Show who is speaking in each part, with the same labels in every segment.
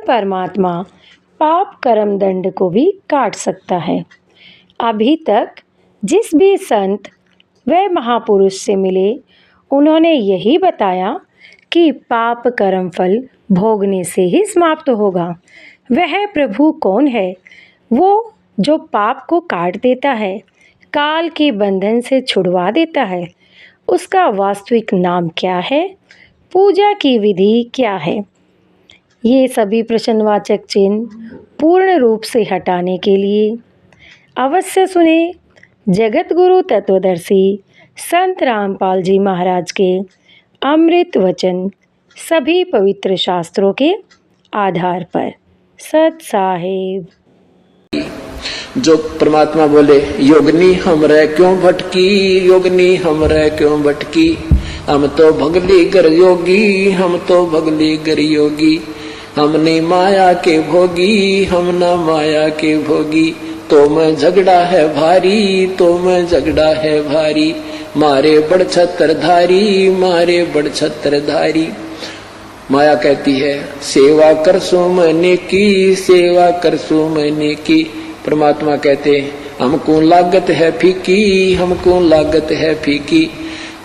Speaker 1: परमात्मा पाप कर्म दंड को भी काट सकता है। अभी तक जिस भी संत व महापुरुष से मिले उन्होंने यही बताया कि पाप कर्म फल भोगने से ही समाप्त होगा। वह प्रभु कौन है? वो जो पाप को काट देता है, काल के बंधन से छुड़वा देता है। उसका वास्तविक नाम क्या है? पूजा की विधि क्या है? ये सभी प्रश्नवाचक चिन्ह पूर्ण रूप से हटाने के लिए अवश्य सुने जगत गुरु तत्वदर्शी संत रामपाल जी महाराज के अमृत वचन, सभी पवित्र शास्त्रों के आधार पर। सत साहिब।
Speaker 2: जो परमात्मा बोले, योगनी हमरे क्यों भटकी, योगनी हमरे क्यों भटकी, हम तो भगली गर योगी, हम तो भगली गर योगी, हमने माया के भोगी, हम ना माया के भोगी, तो मैं झगड़ा है भारी, तो मैं झगड़ा है भारी, मारे बड़ छत्रधारी, मारे बड़ छत्रधारी। माया कहती है सेवा कर सो मैंने की, सेवा कर सो मैंने की। परमात्मा कहते हमको लागत है फीकी, हमको लागत है फीकी,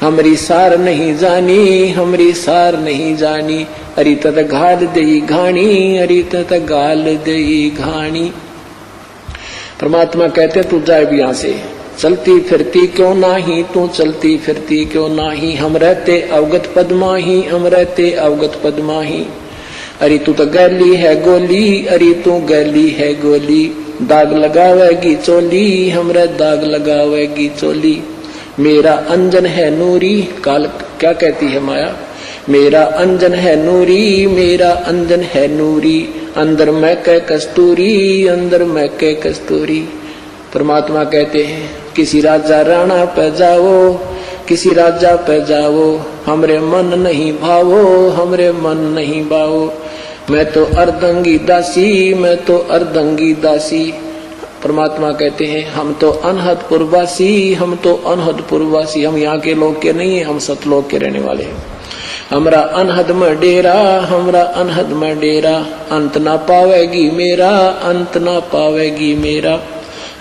Speaker 2: हमरी सार नहीं जानी, हमरी सार नहीं जानी, अरी तत घाल दई घाणी, अरी तत गाल दई घाणी। परमात्मा कहते तू जाए भी यहाँ से, चलती फिरती क्यों नाही, तू चलती फिरती क्यों नाही, हम रहते अवगत पद्माही, हम रहते अवगत पद्माही, अरे तू तो गैली है गोली, अरे तू गैली है गोली, दाग लगावेगी चोली, हमरे दाग लगावेगी चोली, मेरा अंजन है नूरी। काल क्या कहती है माया? मेरा अंजन है नूरी, मेरा अंजन है नूरी, अंदर मैं के कस्तूरी, अंदर मैं के कस्तूरी। परमात्मा कहते हैं किसी राजा राणा पे जाओ, किसी राजा पे जाओ, हमरे मन नहीं भावो, हमरे मन नहीं भावो, मैं तो अर्धंगी दासी, मैं तो अर्धंगी दासी। परमात्मा कहते हैं हम तो अनहदपुरवासी, हम तो अनहदपुरवासी, हम यहाँ के लोग के नहीं है, हम सतलोक के रहने वाले हैं। हमरा अनहद में डेरा, हमरा अनहद में डेरा, अंत ना पावेगी मेरा, अंत ना पावेगी मेरा,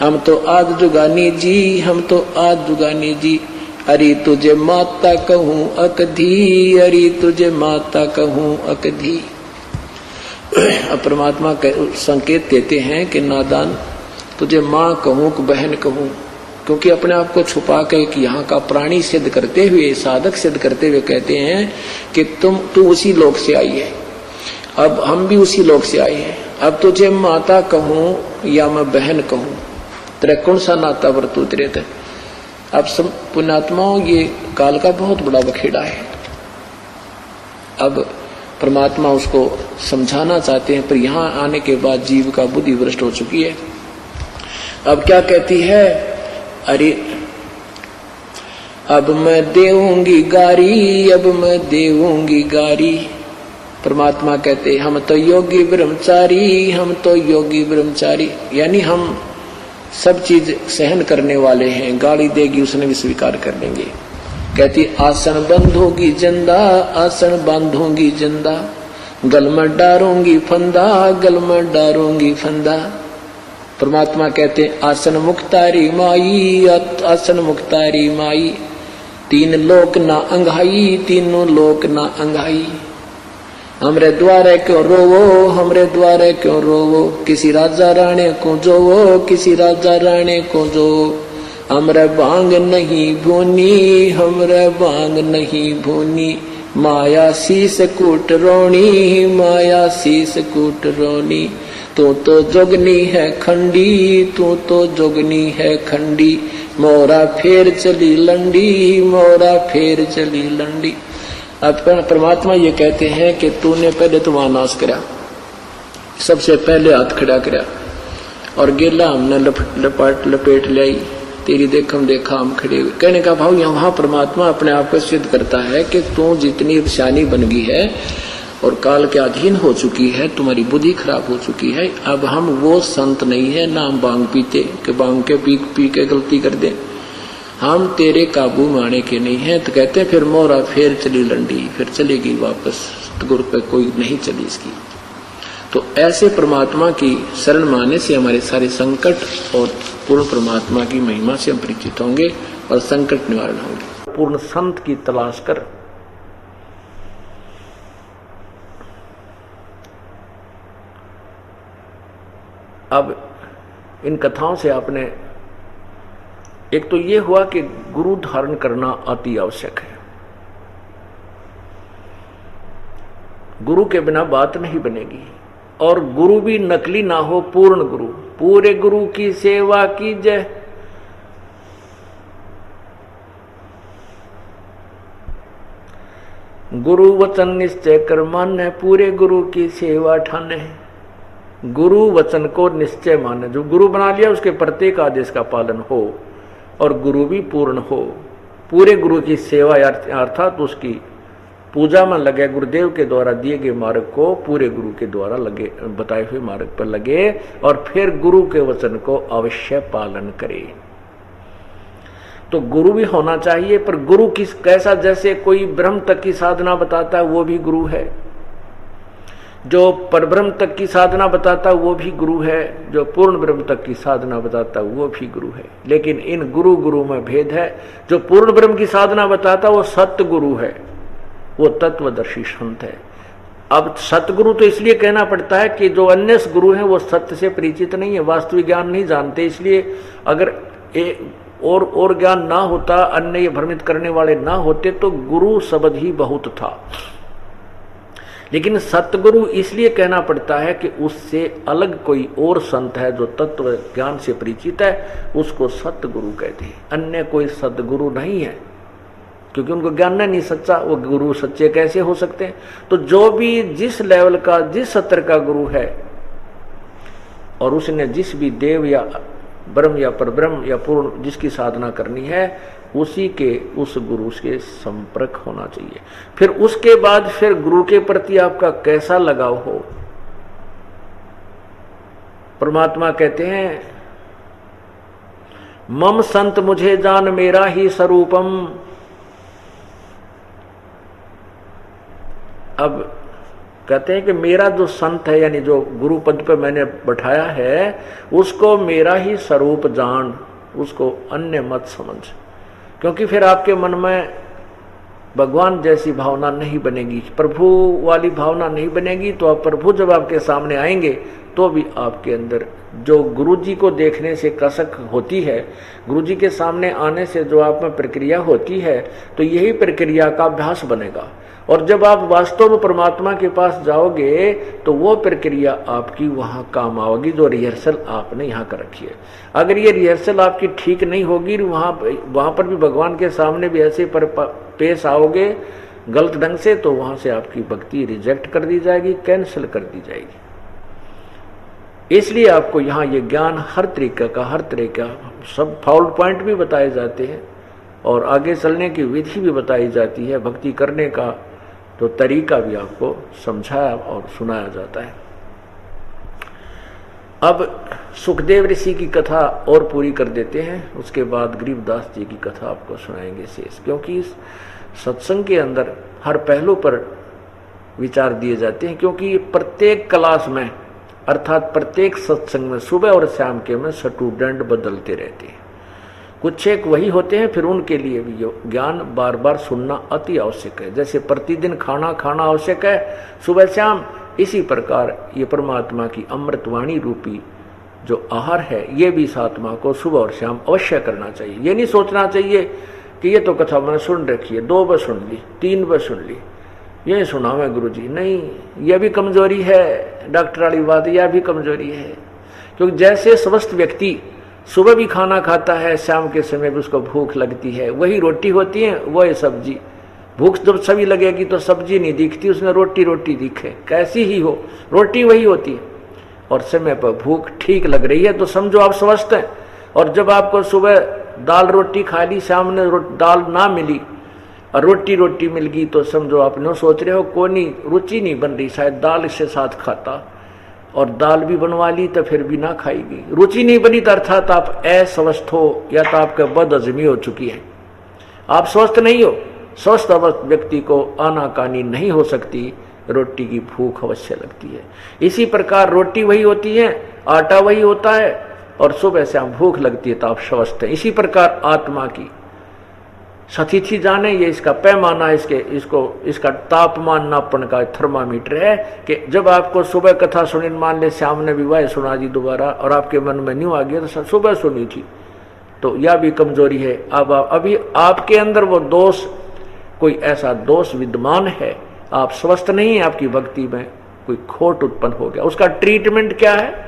Speaker 2: हम तो आज जुगानी जी, हम तो आज जुगानी जी, अरे तुझे माता कहूँ अकधी, अरे तुझे माता कहूँ अकधी। अब परमात्मा संकेत देते हैं कि नादान तुझे माँ कहूँ कि बहन कहूँ, क्योंकि अपने आप को छुपा के कि यहाँ का प्राणी सिद्ध करते हुए, साधक सिद्ध करते हुए कहते हैं कि तू उसी लोक से आई है, अब हम भी उसी लोक से आए हैं, अब तुझे माता कहूँ या मैं बहन कहूँ, तेरा कौन सा नाता वर्तूत रहता है। अब सब पुण्यात्माओं ये काल का बहुत बड़ा बखेड़ा है। अब परमात्मा उसको समझाना चाहते हैं, पर यहाँ आने के बाद जीव का बुद्धि भ्रष्ट हो चुकी है। अब क्या कहती है? अरे अब मैं देऊंगी गारी, अब मैं देऊंगी गारी। परमात्मा कहते हम तो योगी ब्रह्मचारी, हम तो योगी ब्रह्मचारी, यानी हम सब चीज सहन करने वाले हैं, गाली देगी उसने भी स्वीकार कर लेंगे। कहती आसन बंधोगी जिंदा, आसन बांधूंगी जिंदा, गल में डारूंगी फंदा, गल में डारूंगी फंदा। परमात्मा कहते आसन मुक्तारी माई, आसन मुक्तारी माई, तीन लोक ना अंघाई, तीनों लोक ना अंघाई, हमरे द्वारे क्यों रोवो, हमरे द्वारे क्यों रोवो, किसी राजा राणे को जोवो, किसी राजा राणे को जो, हमरे भांग नहीं भूनी, हमरे भांग नहीं भूनी, माया शीस कूट रोनी, माया शीस कूट रोनी, तू तो जोगनी है खंडी, तू तो जोगनी है खंडी, मोरा फेर चली लंडी, मोरा फेर चली लंडी। अब परमात्मा ये कहते हैं कि तूने पहले तो वहां नाश करा, सबसे पहले हाथ खड़ा करा, और गेला हमने लपेट लाई, तेरी देखम देखा हम खड़े हुए। कहने का भाव यहाँ परमात्मा अपने आप को सिद्ध करता है कि तू जितनी शानी बन गई है और काल के अधीन हो चुकी है, तुम्हारी बुद्धि खराब हो चुकी है। अब हम वो संत नहीं है ना हम भांग पीते कि भांग के पी के गलती कर दें, हम तेरे काबू में आने के नहीं है। तो कहते हैं फिर मोरा फेर चली लंडी, फिर चलेगी वापस, गुरु पे कोई नहीं चली इसकी। तो ऐसे परमात्मा की शरण माने से हमारे सारे संकट और पूर्ण परमात्मा की महिमा से हम परिचित होंगे और संकट निवारण होंगे।
Speaker 3: पूर्ण संत की तलाश कर अब इन कथाओं से आपने एक तो ये हुआ कि गुरु धारण करना अति आवश्यक है। गुरु के बिना बात नहीं बनेगी, और गुरु भी नकली ना हो, पूर्ण गुरु। पूरे गुरु की सेवा कीजिए। गुरु वचन निश्चय कर माने, पूरे गुरु की सेवा ठाने। गुरु वचन को निश्चय माने, जो गुरु बना लिया उसके प्रत्येक आदेश का पालन हो, और गुरु भी पूर्ण हो। पूरे गुरु की सेवा अर्थात उसकी पूजा में लगे, गुरुदेव के द्वारा दिए गए मार्ग को पूरे गुरु के द्वारा लगे, बताए हुए मार्ग पर लगे, और फिर गुरु के वचन को अवश्य पालन करे। तो गुरु भी होना चाहिए, पर गुरु किस कैसा? जैसे कोई ब्रह्म तक की साधना बताता है वो भी गुरु है, जो परब्रह्म तक की साधना बताता है वो भी गुरु है, जो पूर्ण ब्रह्म तक की साधना बताता है वो भी गुरु है। लेकिन इन गुरु गुरु में भेद है। जो पूर्ण ब्रह्म की साधना बताता है वो सत्य गुरु है, वो तत्वदर्शी संत है। अब सतगुरु तो इसलिए कहना पड़ता है कि जो अन्य गुरु हैं वो सत्य से परिचित नहीं है, वास्तविक ज्ञान नहीं जानते। इसलिए अगर और ज्ञान ना होता, अन्य ये भ्रमित करने वाले ना होते, तो गुरु शब्द ही बहुत था। लेकिन सतगुरु इसलिए कहना पड़ता है कि उससे अलग कोई और संत है जो तत्व ज्ञान से परिचित है, उसको सतगुरु कहते हैं। अन्य कोई सतगुरु नहीं है, क्योंकि उनको ज्ञान नहीं सच्चा, वो गुरु सच्चे कैसे हो सकते हैं? तो जो भी जिस लेवल का, जिस स्तर का गुरु है, और उसने जिस भी देव या ब्रह्म या परब्रह्म या पूर्ण जिसकी साधना करनी है, उसी के उस गुरु के संपर्क होना चाहिए। फिर उसके बाद फिर गुरु के प्रति आपका कैसा लगाव हो। परमात्मा कहते हैं, मम संत मुझे जान मेरा ही स्वरूपम। अब कहते हैं कि मेरा जो संत है, यानी जो गुरु पद पर मैंने बैठाया है, उसको मेरा ही स्वरूप जान, उसको अन्य मत समझ। क्योंकि फिर आपके मन में भगवान जैसी भावना नहीं बनेगी, प्रभु वाली भावना नहीं बनेगी। तो आप प्रभु जब आपके सामने आएंगे तो भी आपके अंदर जो गुरु जी को देखने से कसक होती है, गुरु जी के सामने आने से जो आप में प्रक्रिया होती है, तो यही प्रक्रिया का अभ्यास बनेगा। और जब आप वास्तव में परमात्मा के पास जाओगे तो वो प्रक्रिया आपकी वहाँ काम आएगी, जो रिहर्सल आपने यहाँ कर रखी है। अगर ये रिहर्सल आपकी ठीक नहीं होगी, वहाँ पर भी भगवान के सामने भी ऐसे पेश आओगे गलत ढंग से, तो वहाँ से आपकी भक्ति रिजेक्ट कर दी जाएगी, कैंसिल कर दी जाएगी। इसलिए आपको यहाँ ये ज्ञान हर तरीके का, हर तरह का सब फाउल पॉइंट भी बताए जाते हैं, और आगे चलने की विधि भी बताई जाती है, भक्ति करने का तो तरीका भी आपको समझाया और सुनाया जाता है। अब सुखदेव ऋषि की कथा और पूरी कर देते हैं, उसके बाद गरीबदास जी की कथा आपको सुनाएंगे शेष। क्योंकि इस सत्संग के अंदर हर पहलू पर विचार दिए जाते हैं, क्योंकि प्रत्येक क्लास में अर्थात प्रत्येक सत्संग में सुबह और शाम के में स्टूडेंट बदलते रहते हैं। कुछ एक वही होते हैं, फिर उनके लिए भी ज्ञान बार बार सुनना अति आवश्यक है। जैसे प्रतिदिन खाना खाना आवश्यक है सुबह शाम, इसी प्रकार ये परमात्मा की अमृतवाणी रूपी जो आहार है, ये भी इस आत्मा को सुबह और शाम अवश्य करना चाहिए। ये नहीं सोचना चाहिए कि ये तो कथा मैंने सुन रखी है, 2 बार सुन ली, 3 बार सुन ली, ये सुना मैं गुरु जी। नहीं, यह भी कमजोरी है, डॉक्टर वाली बात, यह भी कमजोरी है। क्योंकि जैसे स्वस्थ व्यक्ति सुबह भी खाना खाता है, शाम के समय भी उसको भूख लगती है, वही रोटी होती है, वही सब्जी। भूख जब सभी लगेगी तो सब्जी नहीं दिखती, उसमें रोटी रोटी दिखे, कैसी ही हो रोटी वही होती है। और समय पर भूख ठीक लग रही है तो समझो आप स्वस्थ हैं। और जब आपको सुबह दाल रोटी खा ली, शाम ने दाल ना मिली और रोटी रोटी मिल गई, तो समझो आप न सोच रहे हो कोई रुचि नहीं बन रही, शायद दाल इसके साथ खाता, और दाल भी बनवा ली तो फिर भी ना खाएगी, रुचि नहीं बनी, तो अर्थात आप अस्वस्थ हो, या तो आपके बदहजमी हो चुकी है, आप स्वस्थ नहीं हो। स्वस्थ व्यक्ति को आनाकानी नहीं हो सकती, रोटी की भूख अवश्य लगती है। इसी प्रकार रोटी वही होती है, आटा वही होता है, और सुबह से हम भूख लगती है तो आप स्वस्थ हैं। इसी प्रकार आत्मा की सतिथि जाने, ये इसका पैमाना, इसका तापमान नापन का थर्मामीटर है कि जब आपको सुबह कथा सुनी, मान ले श्याम ने विवाह सुना दी दोबारा और आपके मन में न्यू आ गया तो सुबह सुनी थी, तो यह भी कमजोरी है। अब अभी आपके अंदर वो दोष, कोई ऐसा दोष विद्यमान है, आप स्वस्थ नहीं है, आपकी भक्ति में कोई खोट उत्पन्न हो गया। उसका ट्रीटमेंट क्या है?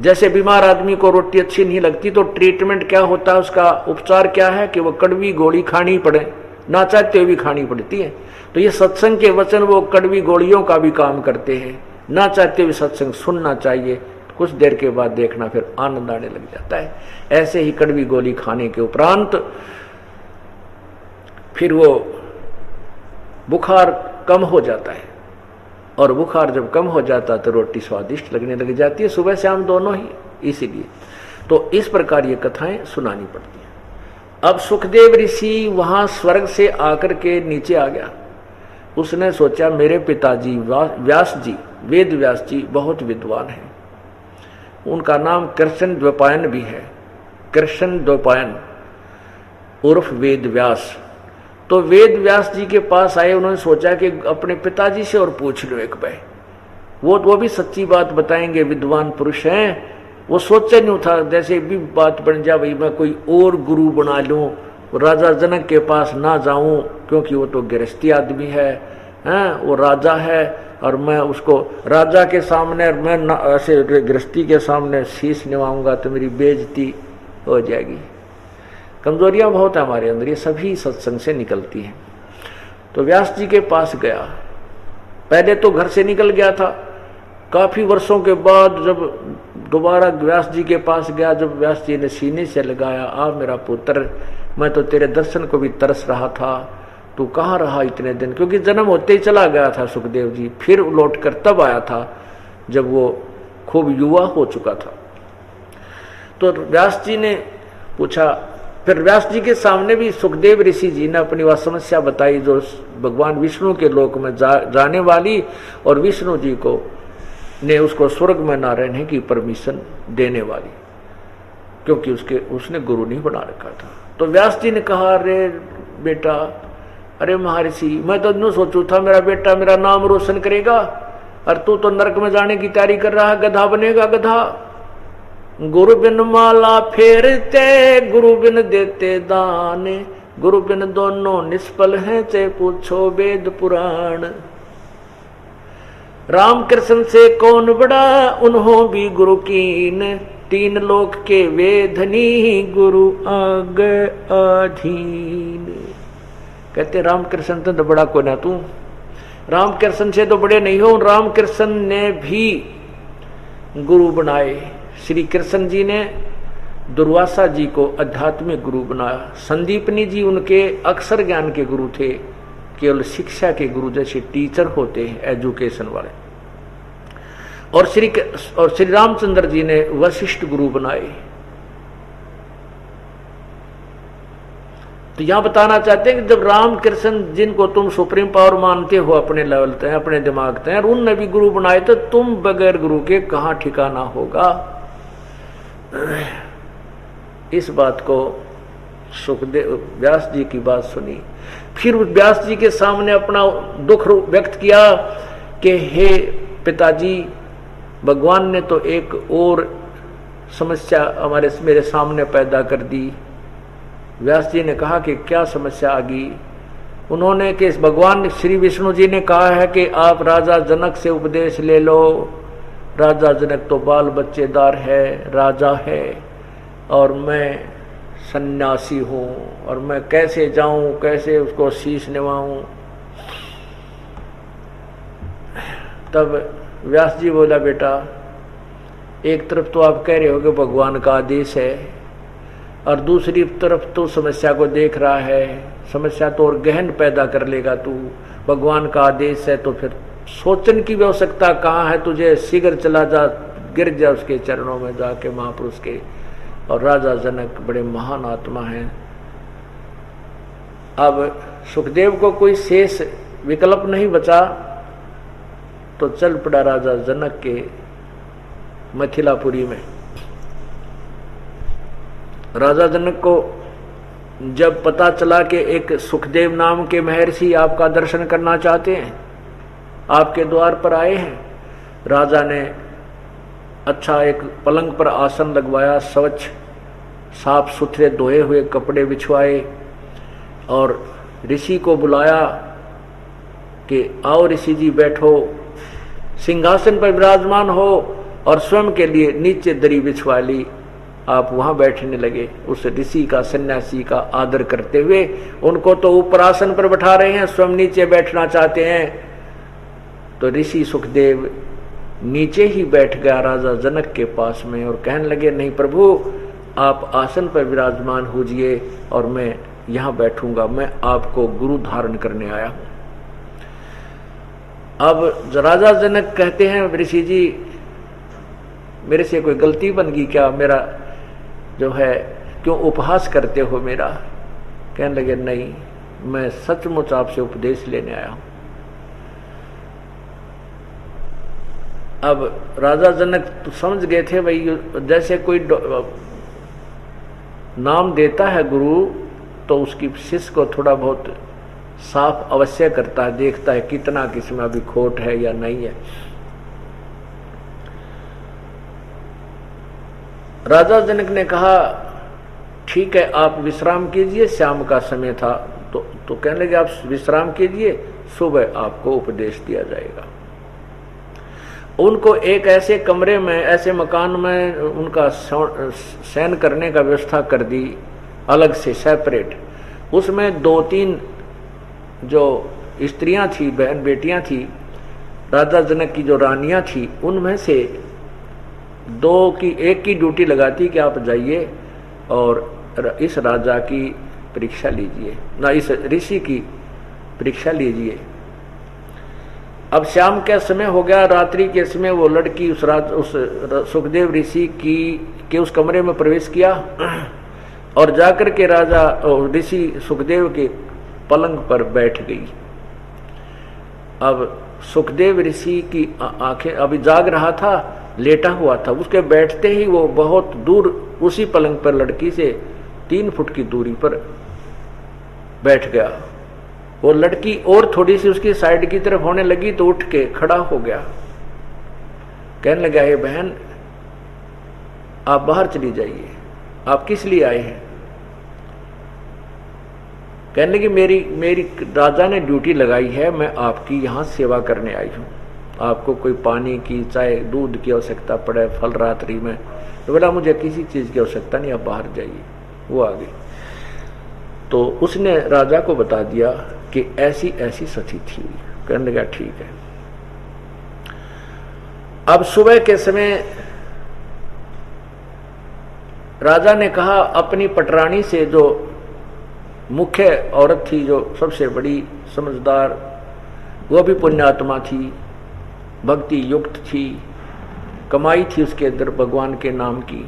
Speaker 3: जैसे बीमार आदमी को रोटी अच्छी नहीं लगती तो ट्रीटमेंट क्या होता है, उसका उपचार क्या है कि वो कड़वी गोली खानी पड़े, ना चाहते हुए भी खानी पड़ती है। तो ये सत्संग के वचन वो कड़वी गोलियों का भी काम करते हैं, ना चाहते हुए सत्संग सुनना चाहिए, कुछ देर के बाद देखना फिर आनंद आने लग जाता है। ऐसे ही कड़वी गोली खाने के उपरांत फिर वो बुखार कम हो जाता है, और बुखार जब कम हो जाता तो रोटी स्वादिष्ट लगने लग जाती है, सुबह शाम दोनों ही। इसीलिए तो इस प्रकार ये कथाएं सुनानी पड़ती हैं। अब सुखदेव ऋषि वहां स्वर्ग से आकर के नीचे आ गया। उसने सोचा मेरे पिताजी व्यास जी, वेद व्यास जी बहुत विद्वान हैं, उनका नाम कृष्ण द्वैपायन भी है, कृष्ण द्वैपायन उर्फ वेद व्यास। तो वेद व्यास जी के पास आए, उन्होंने सोचा कि अपने पिताजी से और पूछ लो एक बार, वो भी सच्ची बात बताएंगे, विद्वान पुरुष हैं। वो सोचा नहीं था जैसे भी बात बन जा भाई मैं कोई और गुरु बना लूं, राजा जनक के पास ना जाऊं क्योंकि वो तो गृहस्थी आदमी है, वो राजा है, और मैं उसको राजा के सामने, मैं ऐसे गृहस्थी के सामने शीश निभाऊंगा तो मेरी बेइज्जती हो जाएगी। कमजोरियां बहुत है हमारे अंदर, ये सभी सत्संग से निकलती हैं। तो व्यास जी के पास गया, पहले तो घर से निकल गया था, काफी वर्षों के बाद जब दोबारा व्यास जी के पास गया, जब व्यास जी ने सीने से लगाया, आ मेरा पुत्र, मैं तो तेरे दर्शन को भी तरस रहा था, तू कहाँ रहा इतने दिन? क्योंकि जन्म होते ही चला गया था सुखदेव जी, फिर लौट कर तब आया था जब वो खूब युवा हो चुका था। तो व्यास जी ने पूछा, फिर व्यास जी के सामने भी सुखदेव ऋषि जी ने अपनी वह समस्या बताई जो भगवान विष्णु के लोक में जाने वाली, और विष्णु जी को ने उसको स्वर्ग में ना रहने की परमिशन देने वाली, क्योंकि उसने गुरु नहीं बना रखा था। तो व्यास जी ने कहा, अरे बेटा, अरे महर्षि, मैं तो यूं सोचू था मेरा बेटा मेरा नाम रोशन करेगा, और तू तो नरक में जाने की तैयारी कर रहा है, गधा बनेगा गधा। गुरु बिन माला फेरते, गुरु बिन देते दान, गुरु बिन दोनों निष्फल हैं, चे पूछो वेद पुराण। राम कृष्ण से कौन बड़ा, उन्हों भी गुरु कीन, तीन लोक के वेधनी, गुरु आग अधीन। कहते राम कृष्ण तो बड़ा कोई ना तू, राम कृष्ण से तो बड़े नहीं हो। राम कृष्ण ने भी गुरु बनाए। श्री कृष्ण जी ने दुर्वासा जी को आध्यात्मिक गुरु बनाया, संदीपनी जी उनके अक्षर ज्ञान के गुरु थे, केवल शिक्षा के गुरु जैसे टीचर होते हैं एजुकेशन वाले, और श्री रामचंद्र जी ने वशिष्ठ गुरु बनाए। तो यहां बताना चाहते हैं कि जब राम कृष्ण जिनको तुम सुप्रीम पावर मानते हो अपने लेवल पे, अपने दिमाग पे, और उनने भी गुरु बनाए, तो तुम बगैर गुरु के कहां ठिकाना होगा। इस बात को सुखदेव व्यास जी की बात सुनी, फिर व्यास जी के सामने अपना दुख व्यक्त किया कि हे पिताजी, भगवान ने तो एक और समस्या मेरे सामने पैदा कर दी। व्यास जी ने कहा कि क्या समस्या आ गई? उन्होंने कि भगवान श्री विष्णु जी ने कहा है कि आप राजा जनक से उपदेश ले लो। राजा जनक तो बाल बच्चेदार है, राजा है, और मैं सन्यासी हूँ, और मैं कैसे जाऊं, कैसे उसको शीश निभाऊं। तब व्यास जी बोला, बेटा एक तरफ तो आप कह रहे हो कि भगवान का आदेश है, और दूसरी तरफ तो समस्या को देख रहा है, समस्या तो और गहन पैदा कर लेगा तू। भगवान का आदेश है तो फिर सोचने की आवश्यकता कहाँ है तुझे? शीघ्र चला जा, गिर जा उसके चरणों में जाके, महापुरुष के। और राजा जनक बड़े महान आत्मा हैं। अब सुखदेव को कोई शेष विकल्प नहीं बचा तो चल पड़ा राजा जनक के मिथिलापुरी में। राजा जनक को जब पता चला कि एक सुखदेव नाम के महर्षि आपका दर्शन करना चाहते हैं, आपके द्वार पर आए हैं, राजा ने अच्छा एक पलंग पर आसन लगवाया, स्वच्छ साफ सुथरे धोए हुए कपड़े बिछवाए और ऋषि को बुलाया कि आओ ऋषि जी बैठो, सिंहासन पर विराजमान हो, और स्वयं के लिए नीचे दरी बिछवा ली। आप वहां बैठने लगे। उस ऋषि का, सन्यासी का आदर करते हुए। उनको तो ऊपर आसन पर बैठा रहे हैं, स्वयं नीचे बैठना चाहते हैं। तो ऋषि सुखदेव नीचे ही बैठ गया राजा जनक के पास में और कहने लगे, नहीं प्रभु, आप आसन पर विराजमान होजिए और मैं यहां बैठूंगा, मैं आपको गुरु धारण करने आया हूं। अब राजा जनक कहते हैं, ऋषि जी मेरे से कोई गलती बन गई क्या, मेरा जो है क्यों उपहास करते हो मेरा? कहने लगे, नहीं, मैं सचमुच आपसे उपदेश लेने आया हूं। अब राजा जनक तो समझ गए थे भाई, जैसे कोई नाम देता है गुरु तो उसकी शिष्य को थोड़ा बहुत साफ अवश्य करता है, देखता है कितना किसमें अभी खोट है या नहीं है। राजा जनक ने कहा, ठीक है, आप विश्राम कीजिए, शाम का समय था। तो कहने लगे, आप विश्राम कीजिए, सुबह आपको उपदेश दिया जाएगा। उनको एक ऐसे कमरे में, ऐसे मकान में उनका शयन करने का व्यवस्था कर दी, अलग से सेपरेट। उसमें 2-3 जो स्त्रियां थी, बहन बेटियां थी, राजा जनक की जो रानियां थी, उनमें से 2 की एक की ड्यूटी लगाती कि आप जाइए और इस राजा की परीक्षा लीजिए, ना इस ऋषि की परीक्षा लीजिए। अब शाम का समय हो गया, रात्रि के समय वो लड़की उस सुखदेव ऋषि के उस कमरे में प्रवेश किया और जाकर के राजा ऋषि सुखदेव के पलंग पर बैठ गई। अब सुखदेव ऋषि की आंखें, अभी जाग रहा था, लेटा हुआ था, उसके बैठते ही वो बहुत दूर उसी पलंग पर लड़की से 3 फुट की दूरी पर बैठ गया। वो लड़की और थोड़ी सी उसकी साइड की तरफ होने लगी तो उठ के खड़ा हो गया। कहने लगा, ये बहन, आप बाहर चली जाइए, आप किस लिए आए हैं? कहने लगी, मेरी राजा ने ड्यूटी लगाई है, मैं आपकी यहाँ सेवा करने आई हूँ। आपको कोई पानी की, चाहे दूध की आवश्यकता पड़े, फल रात्रि में, तो बोला मुझे किसी चीज की आवश्यकता नहीं, आप बाहर जाइए। वो आ गई तो उसने राजा को बता दिया कि ऐसी ऐसी सती थी। कहने लगा, ठीक है। अब सुबह के समय राजा ने कहा, अपनी पटरानी से, जो मुख्य औरत थी, जो सबसे बड़ी समझदार, वो भी पुण्यात्मा थी, भक्ति युक्त थी, कमाई थी उसके अंदर भगवान के नाम की।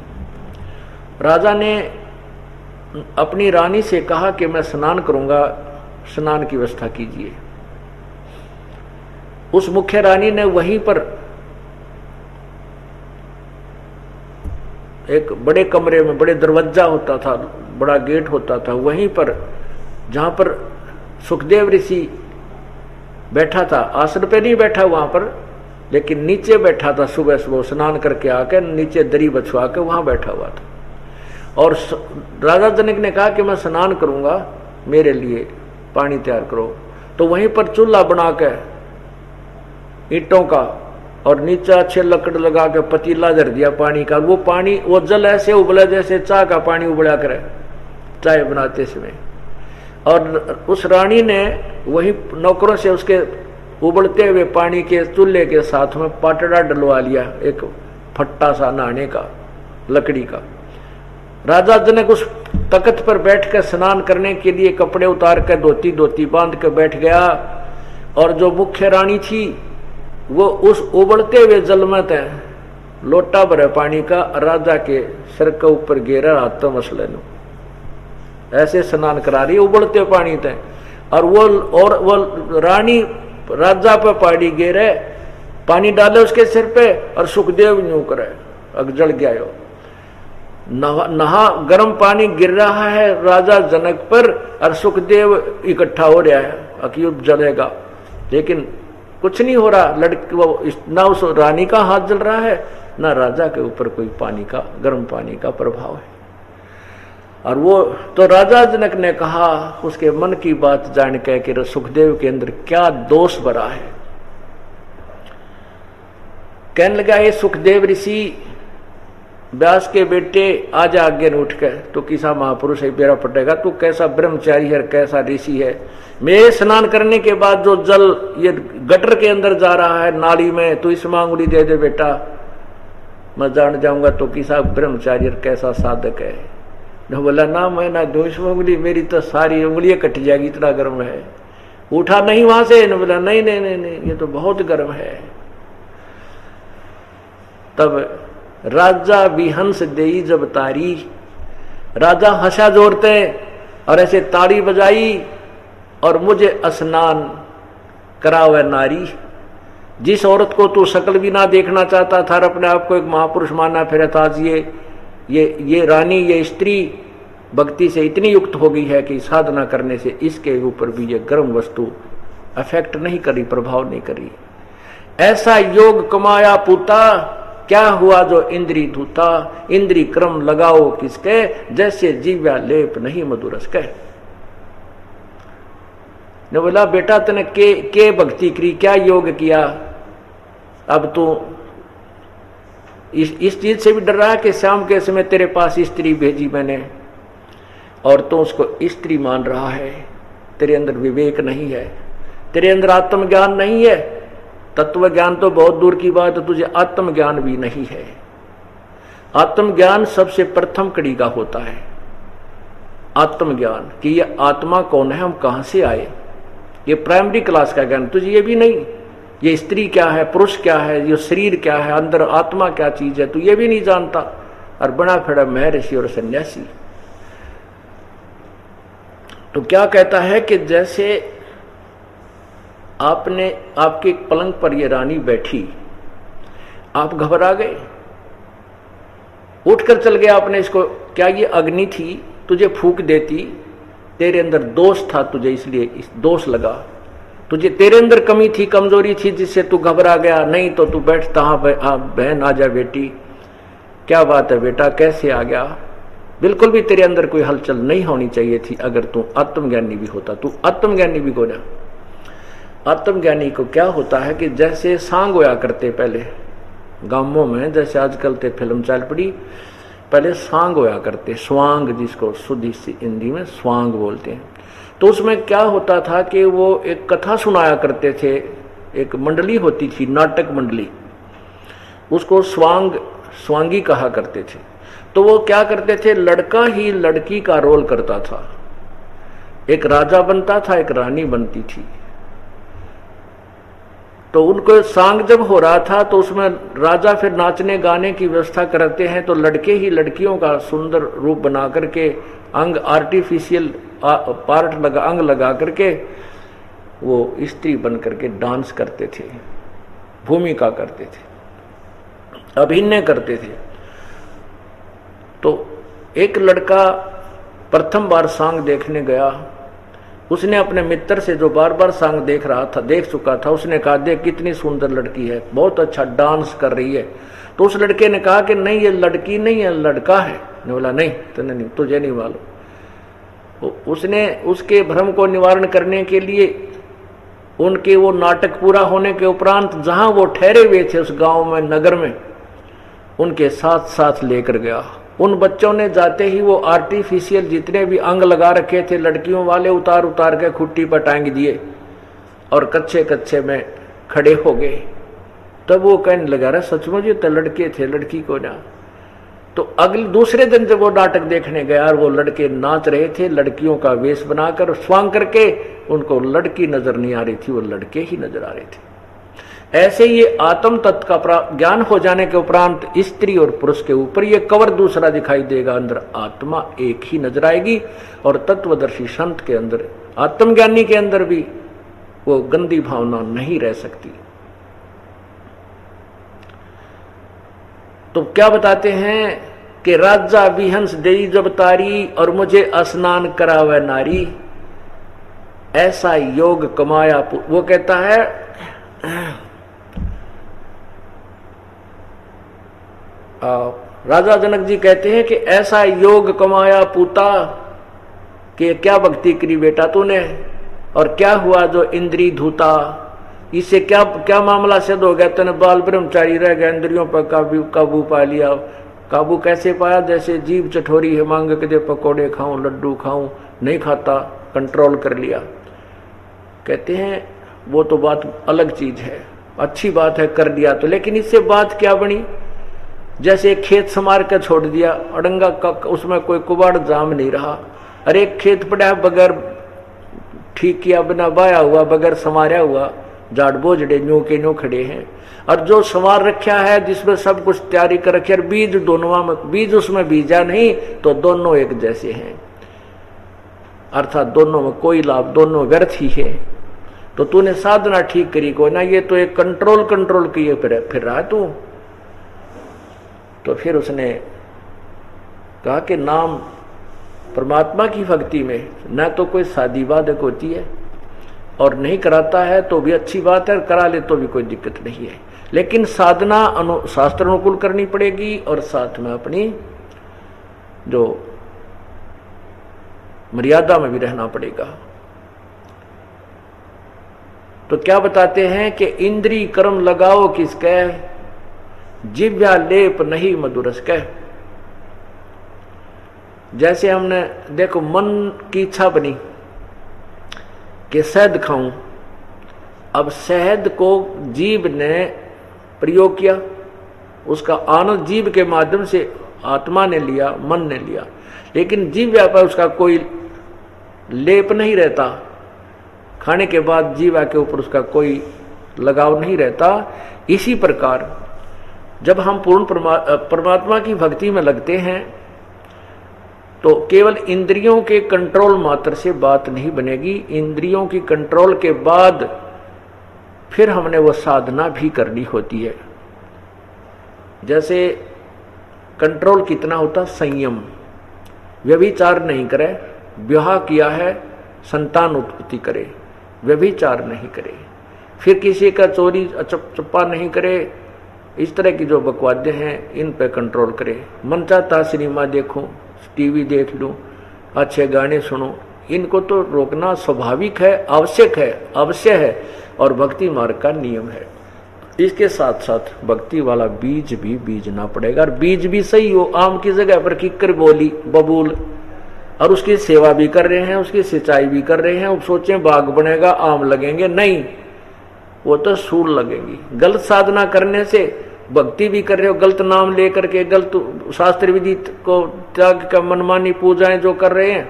Speaker 3: राजा ने अपनी रानी से कहा कि मैं स्नान करूंगा, स्नान की व्यवस्था कीजिए। उस मुख्य रानी ने वहीं पर एक बड़े कमरे में, बड़े दरवाजा होता था, बड़ा गेट होता था, वहीं पर जहां पर सुखदेव ऋषि बैठा था, आसन पे नहीं बैठा वहां पर, लेकिन नीचे बैठा था। सुबह सुबह स्नान करके आकर नीचे दरी बछवा के वहां बैठा हुआ था। और राजा जनक ने कहा कि मैं स्नान करूंगा, मेरे लिए पानी तैयार करो। तो वहीं पर चूल्हा बना के ईंटों का और नीचे अच्छे लकड़ लगा के पतीला धर दिया पानी का। वो पानी, वो जल ऐसे उबला जैसे चाय का पानी उबला करे चाय बनाते समय। और उस रानी ने वही नौकरों से उसके उबलते हुए पानी के चूल्हे के साथ में पाटड़ा डलवा लिया, एक फट्टा सा नहाने का, लकड़ी का। राजा जनक उस तख्त पर बैठकर स्नान करने के लिए कपड़े उतार कर धोती बांध कर बैठ गया। और जो मुख्य रानी थी वो उस उबलते हुए जल में थे, लोटा भरे पानी का राजा के सिर के ऊपर गिरा, हाथ तो मसले नो ऐसे स्नान करा रही, उबलते पानी थे। और वो रानी राजा पे पानी गिरे पानी डाले उसके सिर पे और सुखदेव यूं करे, अग जल गया यो। नहा गर्म पानी गिर रहा है राजा जनक पर और सुखदेव इकट्ठा हो रहा है, अक्यूब जलेगा, लेकिन कुछ नहीं हो रहा। लड़की वो ना उस रानी का हाथ जल रहा है, ना राजा के ऊपर कोई पानी का, गर्म पानी का प्रभाव है। और वो तो राजा जनक ने कहा, उसके मन की बात जान के कि सुखदेव के अंदर क्या दोष भरा है। कहने लगा, ये सुखदेव ऋषि व्यास के बेटे, आजा आगे उठ के, तो किसा महापुरुष है, बेरा पटेगा, तू कैसा ब्रह्मचारी है, कैसा ऋषि है। मेरे स्नान करने के बाद जो जल ये गटर के अंदर जा रहा है नाली में, तो इसमें उंगली दे दे बेटा, मैं जान जाऊंगा तो किसा ब्रह्मचारी और कैसा साधक है। न बोला, ना मैं ना दो इसमें उंगली, मेरी तो सारी उंगलियां कट जाएगी, इतना गर्म है। उठा नहीं वहां से, न बोला नहीं नहीं नहीं नहीं, ये तो बहुत गर्म है। तब राजा विहंस देई जब तारी, राजा हंसा जोरते और ऐसे ताड़ी बजाई, और मुझे स्नान करावे नारी। जिस औरत को तू शकल भी ना देखना चाहता था, अपने आप को एक महापुरुष मानना फिर था, आज ये रानी, ये स्त्री भक्ति से इतनी युक्त हो गई है कि साधना करने से इसके ऊपर भी ये गर्म वस्तु अफेक्ट नहीं करी, प्रभाव नहीं करी। ऐसा योग कमाया पूता, क्या हुआ जो इंद्री धूता। इंद्री क्रम लगाओ किसके, जैसे जीव्या लेप नहीं मधुरस के। ने बोला, बेटा तने के भक्ति करी, क्या योग किया। अब तू इस चीज से भी डर रहा है कि शाम के समय तेरे पास स्त्री भेजी मैंने, और तू उसको स्त्री मान रहा है। तेरे अंदर विवेक नहीं है, तेरे अंदर आत्मज्ञान नहीं है। तत्व ज्ञान तो बहुत दूर की बात है, तुझे आत्मज्ञान भी नहीं है। आत्मज्ञान सबसे प्रथम कड़ी का होता है। आत्मज्ञान कि ये आत्मा कौन है, हम कहां से आए, ये प्राइमरी क्लास का ज्ञान। तुझे ये भी नहीं, ये स्त्री क्या है, पुरुष क्या है, ये शरीर क्या है, अंदर आत्मा क्या चीज है, तू ये भी नहीं जानता। और बड़ा फेड़ा महर्षि और सन्यासी। तो क्या कहता है कि जैसे आपके पलंग पर ये रानी बैठी, आप घबरा गए, उठकर चल गया आपने इसको, क्या ये अग्नि थी, तुझे फूंक देती, तेरे अंदर दोष था, तुझे इसलिए इस दोष लगा, तुझे तेरे अंदर कमी थी, कमजोरी थी, जिससे तू घबरा गया। नहीं तो तू बैठता, हाँ बहन आ जा बेटी, क्या बात है बेटा, कैसे आ गया। बिल्कुल भी तेरे अंदर कोई हलचल नहीं होनी चाहिए थी। अगर तू आत्मज्ञानी भी होता, तू आत्मज्ञानी भी हो जा। आत्मज्ञानी को क्या होता है कि जैसे सांग होया करते पहले गांवों में, जैसे आजकल ते फिल्म चल पड़ी, पहले सांग होया करते, स्वांग, जिसको शुद्ध हिंदी में स्वांग बोलते हैं। तो उसमें क्या होता था कि वो एक कथा सुनाया करते थे, एक मंडली होती थी, नाटक मंडली, उसको स्वांगी कहा करते थे। तो वो क्या करते थे, लड़का ही लड़की का रोल करता था, एक राजा बनता था, एक रानी बनती थी। तो उनको सांग जब हो रहा था तो उसमें राजा फिर नाचने गाने की व्यवस्था करते हैं, तो लड़के ही लड़कियों का सुंदर रूप बना करके, अंग आर्टिफिशियल अंग लगा करके वो स्त्री बन करके डांस करते थे, भूमिका करते थे, अभिनय करते थे। तो एक लड़का प्रथम बार सांग देखने गया, उसने अपने मित्र से जो बार बार सांग देख चुका था, उसने कहा, देख कितनी सुंदर लड़की है, बहुत अच्छा डांस कर रही है। तो उस लड़के ने कहा कि नहीं, ये लड़की नहीं है, लड़का है। ने बोला, नहीं तूने नहीं, तुझे नहीं मालूम। उसने उसके भ्रम को निवारण करने के लिए उनके वो नाटक पूरा होने के उपरांत जहां वो ठहरे हुए थे उस गांव में, नगर में, उनके साथ साथ लेकर गया। उन बच्चों ने जाते ही वो आर्टिफिशियल जितने भी अंग लगा रखे थे लड़कियों वाले उतार उतार के खुट्टी पर टांग दिए और कच्चे कच्चे में खड़े हो गए। तब वो कहने लगा, रहा सचमुच ये तो लड़के थे, लड़की को ना। तो अगले दूसरे दिन जब वो नाटक देखने गया और वो लड़के नाच रहे थे लड़कियों का वेश बनाकर, स्वांग करके, उनको लड़की नजर नहीं आ रही थी, वो लड़के ही नजर आ रहे थे। ऐसे ये आत्म तत्व का ज्ञान हो जाने के उपरांत स्त्री और पुरुष के ऊपर ये कवर दूसरा दिखाई देगा, अंदर आत्मा एक ही नजर आएगी। और तत्वदर्शी संत के अंदर, आत्मज्ञानी के अंदर भी वो गंदी भावना नहीं रह सकती। तो क्या बताते हैं कि राजा विहंस देई जब तारी और मुझे स्नान करावे नारी, ऐसा योग कमाया। वो कहता है राजा जनक जी कहते हैं कि ऐसा योग कमाया पूता कि क्या भक्ति करी बेटा तूने, और क्या हुआ जो इंद्री धूता, इससे क्या क्या मामला सिद्ध हो गया, तने बाल ब्रह्मचारी रह गया, इंद्रियों पर काबू पा लिया। काबू कैसे पाया? जैसे जीभ चठोरी है, मांग के दे पकौड़े खाऊं लड्डू खाऊं, नहीं खाता, कंट्रोल कर लिया। कहते हैं वो तो बात अलग चीज है, अच्छी बात है कर दिया तो, लेकिन इससे बात क्या बनी? जैसे एक खेत संवार कर छोड़ दिया, अड़ंगा का उसमें कोई कुबाड़ जाम नहीं रहा। अरे एक खेत पड़ा है बगैर ठीक किया, बिना बाया हुआ, बगैर संवारा हुआ, झाड़ बोझड़े न्यू के न्यू खड़े हैं। और जो संवार रखा है, जिसमें सब कुछ तैयारी कर रखी है, बीज दोनों में, बीज उसमें बीजा नहीं तो दोनों एक जैसे हैं, अर्थात दोनों में कोई लाभ, दोनों व्यर्थ ही है। तो तूने साधना ठीक करी को ना, ये तो एक कंट्रोल किए फिर रहा तू। तो फिर उसने कहा कि नाम परमात्मा की भक्ति में न तो कोई शादी बाधक होती है, और नहीं कराता है तो भी अच्छी बात है, करा ले तो भी कोई दिक्कत नहीं है, लेकिन साधना शास्त्र अनुकूल करनी पड़ेगी और साथ में अपनी जो मर्यादा में भी रहना पड़ेगा। तो क्या बताते हैं कि इंद्री कर्म लगाओ किसके, जिव्या लेप नहीं मधुरस कह। जैसे हमने देखो मन की इच्छा बनी कि शहद खाऊं, अब शहद को जीभ ने प्रयोग किया, उसका आनंद जीभ के माध्यम से आत्मा ने लिया, मन ने लिया, लेकिन जीव्या पर उसका कोई लेप नहीं रहता, खाने के बाद जीवा के ऊपर उसका कोई लगाव नहीं रहता। इसी प्रकार जब हम पूर्ण परमात्मा की भक्ति में लगते हैं तो केवल इंद्रियों के कंट्रोल मात्र से बात नहीं बनेगी, इंद्रियों की कंट्रोल के बाद फिर हमने वो साधना भी करनी होती है। जैसे कंट्रोल कितना होता, संयम, व्यभिचार नहीं करे, विवाह किया है संतान उत्पत्ति करे, व्यभिचार नहीं करे, फिर किसी का चोरी चप्पा नहीं करे, इस तरह की जो बकवादे हैं इन पे कंट्रोल करे। मन चाहता सिनेमा देखूं, टीवी देख लूं, अच्छे गाने सुनो, इनको तो रोकना स्वाभाविक है, आवश्यक है, अवश्य है, और भक्ति मार्ग का नियम है। इसके साथ साथ भक्ति वाला बीज भी बीजना पड़ेगा, और बीज भी सही हो। आम की जगह पर किक्कर बोली बबूल, और उसकी सेवा भी कर रहे हैं, उसकी सिंचाई भी कर रहे हैं, अब सोचें बाग बनेगा आम लगेंगे, नहीं, वो तो सूल लगेंगी। गलत साधना करने से भक्ति भी कर रहे हो, गलत नाम लेकर के, गलत शास्त्र विधि को त्याग कर मनमानी पूजाएं जो कर रहे हैं,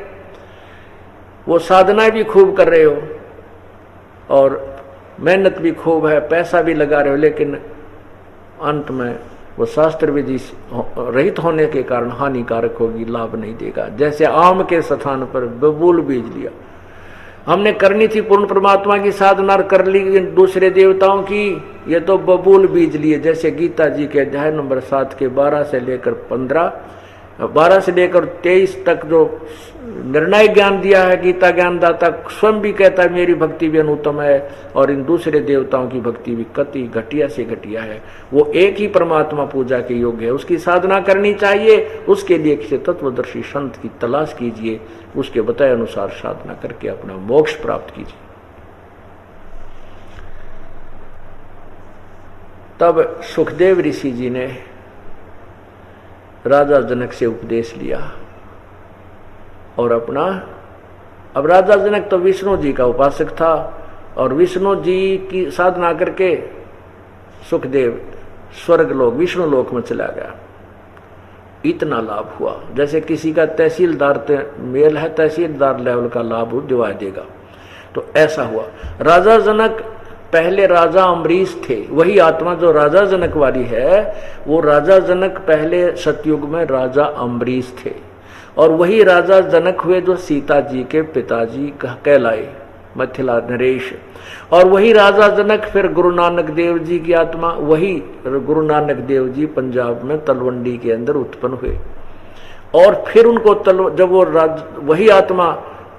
Speaker 3: वो साधना भी खूब कर रहे हो और मेहनत भी खूब है, पैसा भी लगा रहे हो, लेकिन अंत में वो शास्त्र विधि रहित होने के कारण हानिकारक होगी, लाभ नहीं देगा। जैसे आम के स्थान पर बबूल बीज लिया, हमने करनी थी पूर्ण परमात्मा की साधना, कर ली दूसरे देवताओं की, ये तो बबूल बीज लिए। जैसे गीता जी के अध्याय नंबर 7 के 12 से लेकर 23 तक जो निर्णय ज्ञान दिया है गीता ज्ञानदाता, स्वयं भी कहता है मेरी भक्ति भी अनुत्तम है और इन दूसरे देवताओं की भक्ति भी कति घटिया से घटिया है। वो एक ही परमात्मा पूजा के योग्य है, उसकी साधना करनी चाहिए। उसके लिए किसी तत्वदर्शी संत की तलाश कीजिए, उसके बताए अनुसार साधना करके अपना मोक्ष प्राप्त कीजिए। तब सुखदेव ऋषि जी ने राजा जनक से उपदेश लिया और अपना, अब राजा जनक तो विष्णु जी का उपासक था और विष्णु जी की साधना करके सुखदेव स्वर्ग लोक विष्णु लोक में चला गया। इतना लाभ हुआ, जैसे किसी का तहसीलदार मेल है, तहसीलदार लेवल का लाभ दिवा देगा, तो ऐसा हुआ। राजा जनक पहले राजा अम्बरीश थे, वही आत्मा जो राजा जनक वाली है, वो राजा जनक पहले सतयुग में राजा अम्बरीश थे, और वही राजा जनक हुए जो सीता जी के पिताजी कहलाए। मिथिला नरेश। और वही राजा जनक फिर गुरु नानक देव जी की आत्मा, वही गुरु नानक देव जी पंजाब में तलवंडी के अंदर उत्पन्न हुए। और फिर उनको जब वो वही आत्मा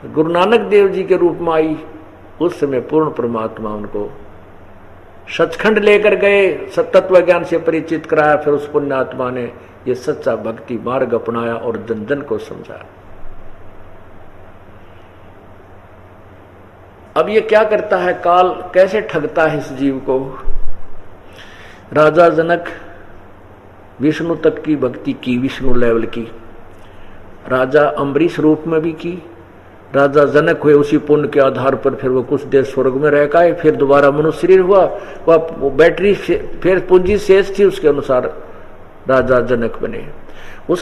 Speaker 3: गुरु नानक देव जी के रूप में आई, उस समय पूर्ण परमात्मा उनको सचखंड लेकर गए, तत्व ज्ञान से परिचित कराया। फिर उस पुण्यात्मा ने ये सच्चा भक्ति मार्ग अपनाया और जन जन को समझाया। अब ये क्या करता है, काल कैसे ठगता है इस जीव को। राजा जनक विष्णु तक की भक्ति की, विष्णु लेवल की, राजा अम्बरीश रूप में भी की। राजा जनक हुए, उसी पुण्य के आधार पर फिर वो कुछ देर स्वर्ग में रह गए, फिर दोबारा मनुष्य शरीर हुआ, वह बैटरी फिर पूंजी शेष थी, उसके अनुसार राजा जनक बने।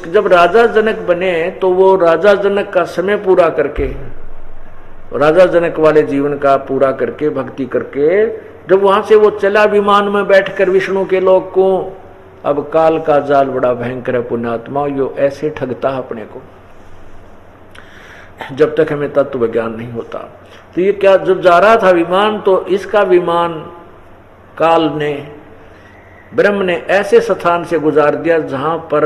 Speaker 3: जब राजा जनक बने तो वो राजा जनक का समय पूरा करके, राजा जनक वाले जीवन का पूरा करके, भक्ति करके, जब वहां से वो चला विमान में बैठकर विष्णु के लोक को, अब काल का जाल बड़ा भयंकर है पुण्यात्मा, यो ऐसे ठगता है अपने को जब तक हमें तत्व ज्ञान नहीं होता। तो ये क्या, जब जा रहा था विमान, तो इसका विमान काल ने, ब्रह्म ने ऐसे स्थान से गुजार दिया जहां पर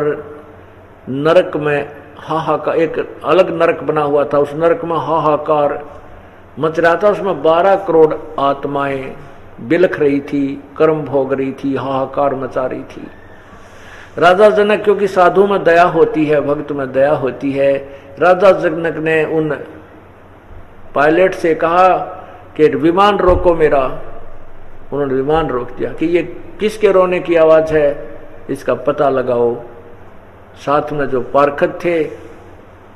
Speaker 3: नरक में हाहाकार, एक अलग नरक बना हुआ था, उस नरक में हाहाकार मच रहा था। उसमें 12 करोड़ आत्माएं बिलख रही थी, कर्म भोग रही थी, हाहाकार मचा रही थी। राजा जनक, क्योंकि साधु में दया होती है, भक्त में दया होती है, राजा जनक ने उन पायलट से कहा कि विमान रोको मेरा। उन्होंने विमान रोक दिया कि ये किसके रोने की आवाज है, इसका पता लगाओ। साथ में जो पार्षद थे,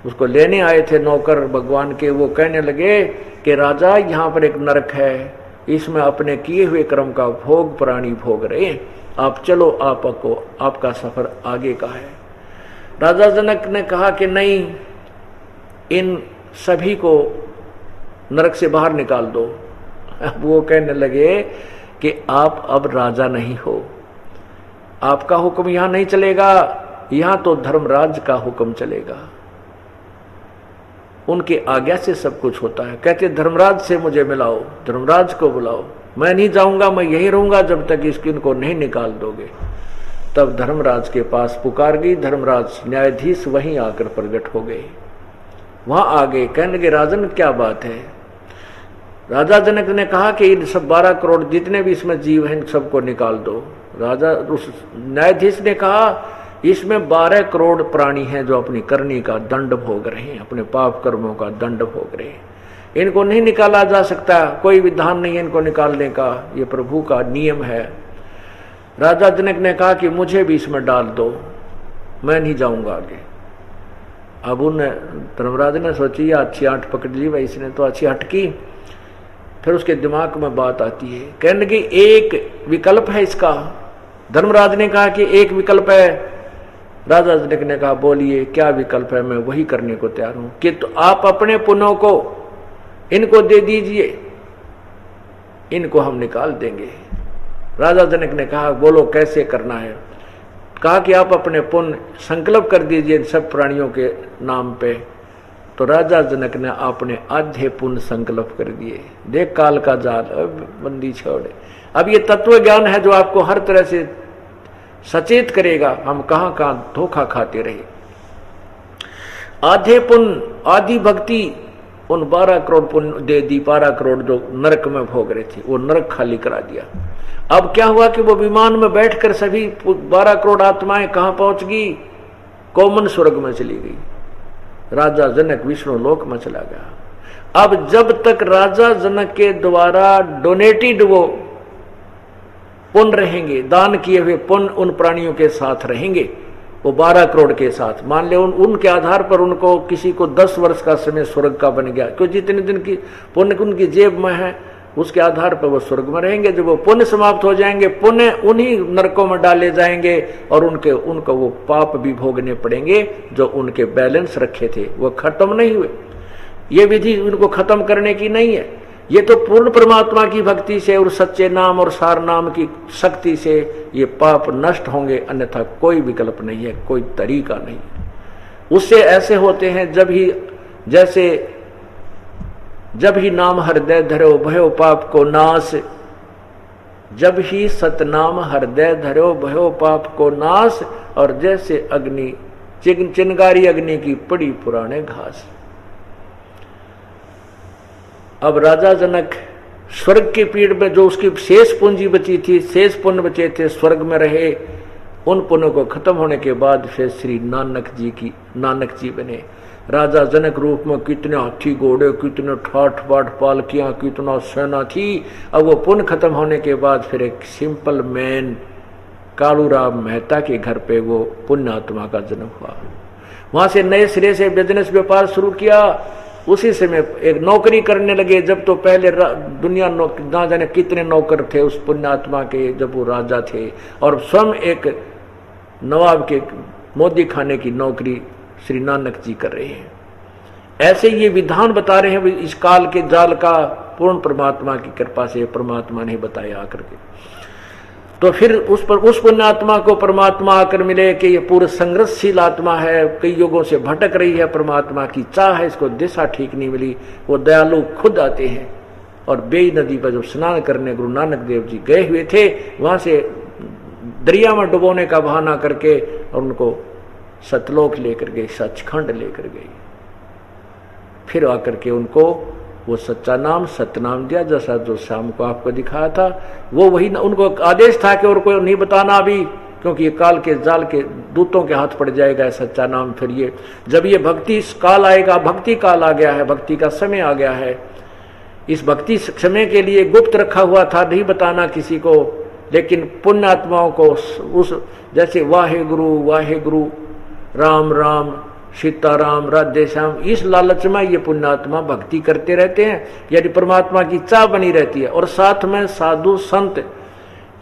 Speaker 3: उसको लेने आए थे नौकर भगवान के, वो कहने लगे कि राजा यहाँ पर एक नरक है, इसमें अपने किए हुए कर्म का भोग प्राणी भोग रहे हैं, आप चलो, आपको आपका सफर आगे का है। राजा जनक ने कहा कि नहीं, इन सभी को नरक से बाहर निकाल दो। वो कहने लगे कि आप अब राजा नहीं हो, आपका हुक्म यहां नहीं चलेगा, यहां तो धर्मराज का हुक्म चलेगा। उनके आज्ञा से सब कुछ होता है। कहते धर्मराज से मुझे मिलाओ, धर्मराज को बुलाओ, मैं नहीं जाऊंगा, मैं यहीं रहूंगा जब तक इनको नहीं निकाल दोगे। तब धर्मराज के पास पुकार गई, धर्मराज न्यायाधीश वहीं आकर प्रकट हो गए। वहां आ गए, कहने लगे राजन क्या बात है। राजा जनक ने कहा कि इन सब 12 करोड़ जितने भी इसमें जीव हैं सबको निकाल दो। राजा उस न्यायाधीश ने कहा इसमें 12 करोड़ प्राणी हैं जो अपनी करनी का दंड भोग रहे हैं, अपने पाप कर्मों का दंड भोग रहे हैं, इनको नहीं निकाला जा सकता, कोई विधान नहीं है इनको निकालने का, ये प्रभु का नियम है। राजा जनक ने कहा कि मुझे भी इसमें डाल दो, मैं नहीं जाऊंगा आगे। अब उन धर्मराज ने सोची या अच्छी आंट पकड़ ली भाई, इसने तो अच्छी हट की। फिर उसके दिमाग में बात आती है, कहने की एक विकल्प है इसका। धर्मराज ने कहा कि एक विकल्प है। राजा जनक ने कहा बोलिए क्या विकल्प है, मैं वही करने को तैयार हूं कि तो आप अपने पुण्यों को इनको दे दीजिए, इनको हम निकाल देंगे। राजा जनक ने कहा बोलो कैसे करना है। कहा कि आप अपने पुण्य संकल्प कर दीजिए इन सब प्राणियों के नाम पे। तो राजा जनक ने अपने आधे पुण्य संकल्प कर दिए। देख काल का जाल, बंदी छोड़े। अब ये तत्व ज्ञान है जो आपको हर तरह से सचेत करेगा हम कहां कहां धोखा खाते रहे। आधे पुण्य आधी भक्ति उन 12 करोड़ पुण्य दे दी। 12 करोड़ जो नरक में भोग रहे थे वो नरक खाली करा दिया। अब क्या हुआ कि वो विमान में बैठकर सभी 12 करोड़ आत्माएं कहां पहुंच गई, कौमन स्वर्ग में चली गई। राजा जनक विष्णु लोक में चला गया। अब जब तक राजा जनक के द्वारा डोनेटेड वो पुण्य रहेंगे, दान किए हुए पुण्य उन प्राणियों के साथ रहेंगे, वो 12 करोड़ के साथ। मान ले उनके आधार पर उनको किसी को 10 वर्ष का समय स्वर्ग का बन गया, क्योंकि जितने दिन की पुण्य उनकी जेब में है उसके आधार पर वो स्वर्ग में रहेंगे। जब वो पुण्य समाप्त हो जाएंगे, पुण्य उन्हीं नरकों में डाले जाएंगे और उनको वो पाप भी भोगने पड़ेंगे जो उनके बैलेंस रखे थे, वो खत्म नहीं हुए। ये विधि उनको खत्म करने की नहीं है, ये तो पूर्ण परमात्मा की भक्ति से और सच्चे नाम और सार नाम की शक्ति से ये पाप नष्ट होंगे, अन्यथा कोई विकल्प नहीं है, कोई तरीका नहीं। उससे ऐसे होते हैं जब ही जैसे जब ही नाम हृदय धरो भयो पाप को नाश, जब ही सतनाम हृदय धरो भयो पाप को नाश, और जैसे अग्नि चिंगारी अग्नि की पड़ी पुराने घास। अब राजा जनक स्वर्ग की पीड़ में जो उसकी शेष पूंजी बची थी, शेष पुण्य बचे थे, स्वर्ग में रहे। उन पुण्यों को खत्म होने के बाद फिर श्री नानक जी बने। राजा जनक रूप में कितने हाथी घोड़े, कितने ठाठ बाट पालकियां, कितना सेना थी। अब वो पुण्य खत्म होने के बाद फिर एक सिंपल मैन कालूराम मेहता के घर पे वो पुण्यात्मा का जन्म हुआ। वहां से नए सिरे से बिजनेस व्यापार शुरू किया। उसी समय एक नौकरी करने लगे। जब तो पहले दुनिया ना जाने कितने नौकर थे उस पुण्यात्मा के, जब वो राजा थे, और स्वयं एक नवाब के मोदी खाने की नौकरी श्री नानक जी कर रहे हैं। ऐसे ये विधान बता रहे हैं इस काल के जाल का पूर्ण परमात्मा की कृपा से परमात्मा ने बताया आकर के। तो फिर उस पुण्यात्मा को परमात्मा आकर मिले कि ये पूर्ण संघर्षशील आत्मा है, कई युगों से भटक रही है, परमात्मा की चाह है, इसको दिशा ठीक नहीं मिली। वो दयालु खुद आते हैं और बेई नदी पर जो स्नान करने गुरु नानक देव जी गए हुए थे, वहां से दरिया में डुबोने का बहाना करके और उनको सतलोक लेकर गए, सचखंड लेकर गए। फिर आकर के उनको वो सच्चा नाम सतनाम दिया, जैसा जो शाम को आपको दिखाया था। वो वही उनको आदेश था कि और कोई नहीं बताना अभी, क्योंकि ये काल के जाल के दूतों के हाथ पड़ जाएगा सच्चा नाम। फिर ये जब ये भक्ति काल आएगा, भक्ति काल आ गया है, भक्ति का समय आ गया है। इस भक्ति समय के लिए गुप्त रखा हुआ था, नहीं बताना किसी को। लेकिन पुण्य आत्माओं को उस जैसे वाहे गुरु राम राम सीताराम राधे श्याम, इस लालच में ये पुण्यात्मा भक्ति करते रहते हैं। यदि परमात्मा की चाह बनी रहती है और साथ में साधु संत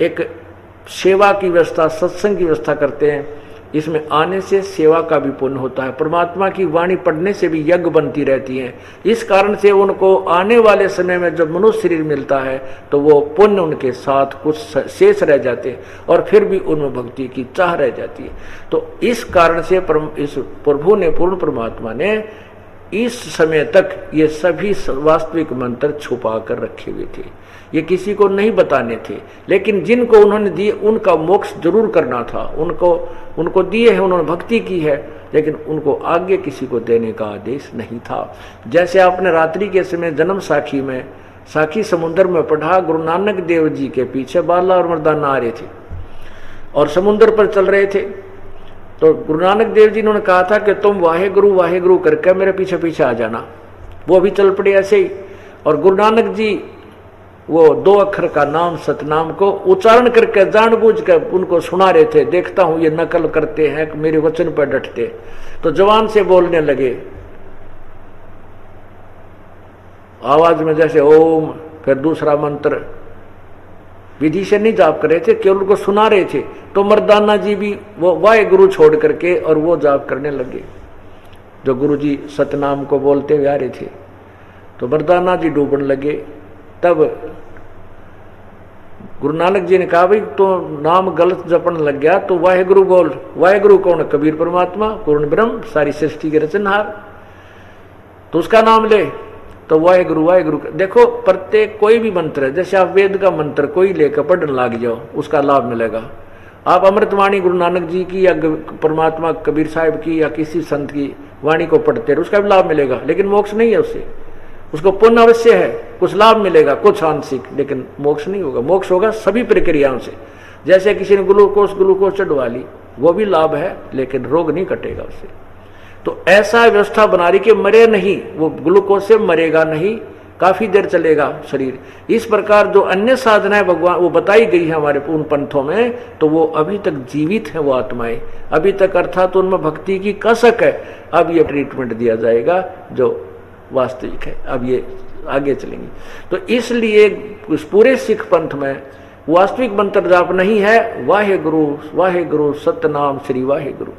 Speaker 3: एक सेवा की व्यवस्था, सत्संग की व्यवस्था करते हैं, इसमें आने से सेवा का भी पुण्य होता है। परमात्मा की वाणी पढ़ने से भी यज्ञ बनती रहती है। इस कारण से उनको आने वाले समय में जब मनुष्य शरीर मिलता है तो वो पुण्य उनके साथ कुछ शेष रह जाते हैं और फिर भी उनमें भक्ति की चाह रह जाती है। तो इस कारण से इस प्रभु ने, पूर्ण परमात्मा ने इस समय तक ये सभी वास्तविक मंत्र छुपा कर रखे हुए थे। ये किसी को नहीं बताने थे, लेकिन जिनको उन्होंने दिए उनका मोक्ष जरूर करना था। उनको दिए हैं, उन्होंने भक्ति की है, लेकिन उनको आगे किसी को देने का आदेश नहीं था। जैसे आपने रात्रि के समय जन्म साखी में, साखी समुद्र में पढ़ा, गुरु नानक देव जी के पीछे बाला और मर्दाना आ रहे थे और समुद्र पर चल रहे थे। तो गुरु नानक देव जी ने कहा था कि तुम वाहे गुरु करके मेरे पीछे पीछे आ जाना। वो भी चल पड़े ऐसे ही। और गुरु नानक जी वो 2 अक्षर का नाम सतनाम को उच्चारण करके जानबूझ कर उनको सुना रहे थे। देखता हूं ये नकल करते हैं, मेरे वचन पर डटते। तो जवान से बोलने लगे आवाज में, जैसे ओम, फिर दूसरा मंत्र विधि से नहीं जाप कर रहे थे, केवल उनको सुना रहे थे। तो मर्दाना जी भी वो वाहे गुरु छोड़ करके और वो जाप करने लगे जो गुरु जी सतनाम को बोलते हुए आ रहे थे। तो मर्दाना जी डूबने लगे। तब गुरु नानक जी ने कहा, भाई तो नाम गलत जपने लग गया तो वाहे गुरु बोल। वाहे गुरु कौन? कबीर परमात्मा, पूर्ण ब्रह्म, सारी सृष्टि के रचनहार, तो उसका नाम ले। तो वाहे गुरु। देखो प्रत्येक कोई भी मंत्र है, जैसे आप वेद का मंत्र कोई लेकर पढ़ने लग जाओ, उसका लाभ मिलेगा। आप अमृतवाणी गुरु नानक जी की या परमात्मा कबीर साहिब की या किसी संत की वाणी को पढ़ते रहो, उसका भी लाभ मिलेगा, लेकिन मोक्ष नहीं है उससे। उसको पुण्य अवश्य है, कुछ लाभ मिलेगा, कुछ आंशिक, लेकिन मोक्ष नहीं होगा। मोक्ष होगा सभी प्रक्रियाओं से। जैसे किसी ने ग्लूकोज चढ़वा ली, वो भी लाभ है, लेकिन रोग नहीं कटेगा उससे। तो ऐसा व्यवस्था बना रही कि मरे नहीं, वो ग्लूकोज से मरेगा नहीं, काफी देर चलेगा शरीर। इस प्रकार जो अन्य साधनाएं भगवान वो बताई गई है हमारे उन पंथों में, तो वो अभी तक जीवित है, वो आत्माएं अभी तक, अर्थात उनमें भक्ति की कसक है। अब ये ट्रीटमेंट दिया जाएगा जो वास्तविक है। अब ये आगे चलेंगे। तो इसलिए उस पूरे सिख पंथ में वास्तविक मंत्र जाप नहीं है, वाहे गुरु सतनाम श्री वाहे गुरु।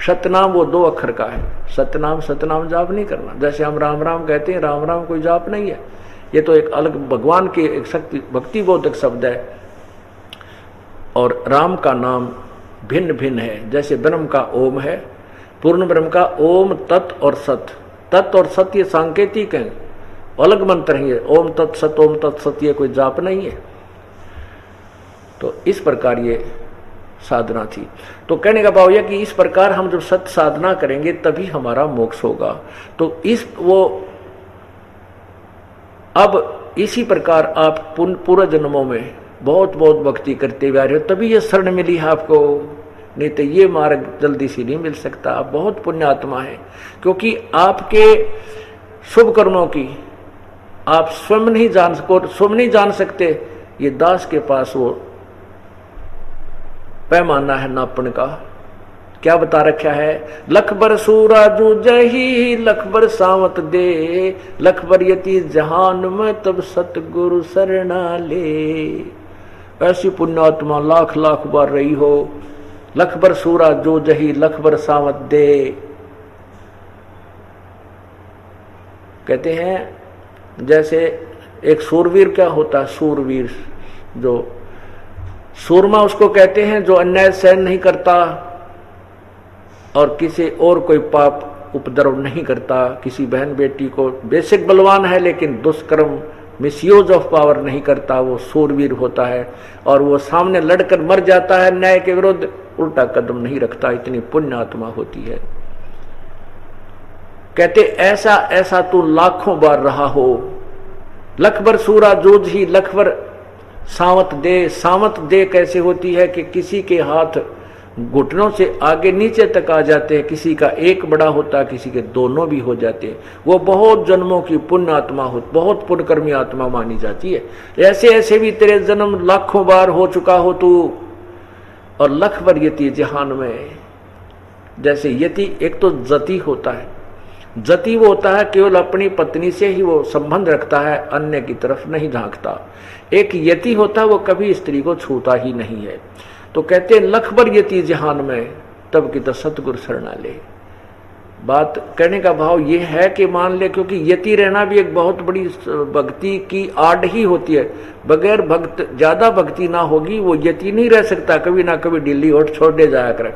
Speaker 3: सतनाम वो 2 अक्षर का है। सतनाम जाप नहीं करना। जैसे हम राम राम कहते हैं, राम राम कोई जाप नहीं है, ये तो एक अलग भगवान की एक शक्ति भक्ति बोधक शब्द है। और राम का नाम भिन्न भिन्न है। जैसे ब्रह्म का ओम है, पूर्ण ब्रह्म का ओम, तत् और सत। तत् और सत ये सांकेतिक हैं, अलग मंत्र है, ओम तत्सत ये कोई जाप नहीं है। तो इस प्रकार ये साधना थी। तो कहने का भाव यह कि इस प्रकार हम जब सत्य साधना करेंगे तभी हमारा मोक्ष होगा। तो अब इसी प्रकार आप पूर्व जन्मों में बहुत बहुत भक्ति करते हुए आ रहे हो, तभी ये शरण मिली है आपको, नहीं तो ये मार्ग जल्दी से नहीं मिल सकता। आप बहुत पुण्यात्मा है, क्योंकि आपके शुभ कर्मों की आप स्वयं नहीं जान सकते। ये दास के पास वो पैमाना है नापन का। क्या बता रखा है? लख बर सूराजू जही लख बर सावत दे, लख बर यति जहान में तब सतगुरु शरणा ले। ऐसी पुण्यात्मा लाख लाख बार रही हो। लख बर सूरा जो जही लख बर सावत दे। कहते हैं जैसे एक सूरवीर क्या होता है, सूरवीर जो सूरमा उसको कहते हैं जो अन्याय सहन नहीं करता और किसी और कोई पाप उपद्रव नहीं करता, किसी बहन बेटी को बेसिक बलवान है लेकिन दुष्कर्म मिसयूज ऑफ पावर नहीं करता, वो सूरवीर होता है। और वो सामने लड़कर मर जाता है न्याय के विरुद्ध, उल्टा कदम नहीं रखता, इतनी पुण्यात्मा होती है। कहते ऐसा ऐसा तू लाखों बार रहा हो। लखबर सूरा जोज ही लखबर सावत दे। सावत दे कैसे होती है कि किसी के हाथ घुटनों से आगे नीचे तक आ जाते हैं, किसी का एक बड़ा होता है, किसी के दोनों भी हो जाते हैं। वो बहुत जन्मों की पुण्य आत्मा हो, बहुत पुण्यकर्मी आत्मा मानी जाती है। ऐसे ऐसे भी तेरे जन्म लाखों बार हो चुका हो तू। और लख बार यति जहान में, जैसे यति एक तो जति होता है, जति वो होता है केवल अपनी पत्नी से ही वो संबंध रखता है, अन्य की तरफ नहीं झांकता। एक यति होता है वो कभी स्त्री को छूता ही नहीं है। तो कहते हैं लखबर यति जहान में तब की तो सतगुरु शरणा ले। बात कहने का भाव ये है कि मान ले, क्योंकि यति रहना भी एक बहुत बड़ी भक्ति की आड़ ही होती है। बगैर भक्त ज्यादा भक्ति ना होगी वो यति नहीं रह सकता, कभी ना कभी दिल्ली और छोड़ दे जाया करे।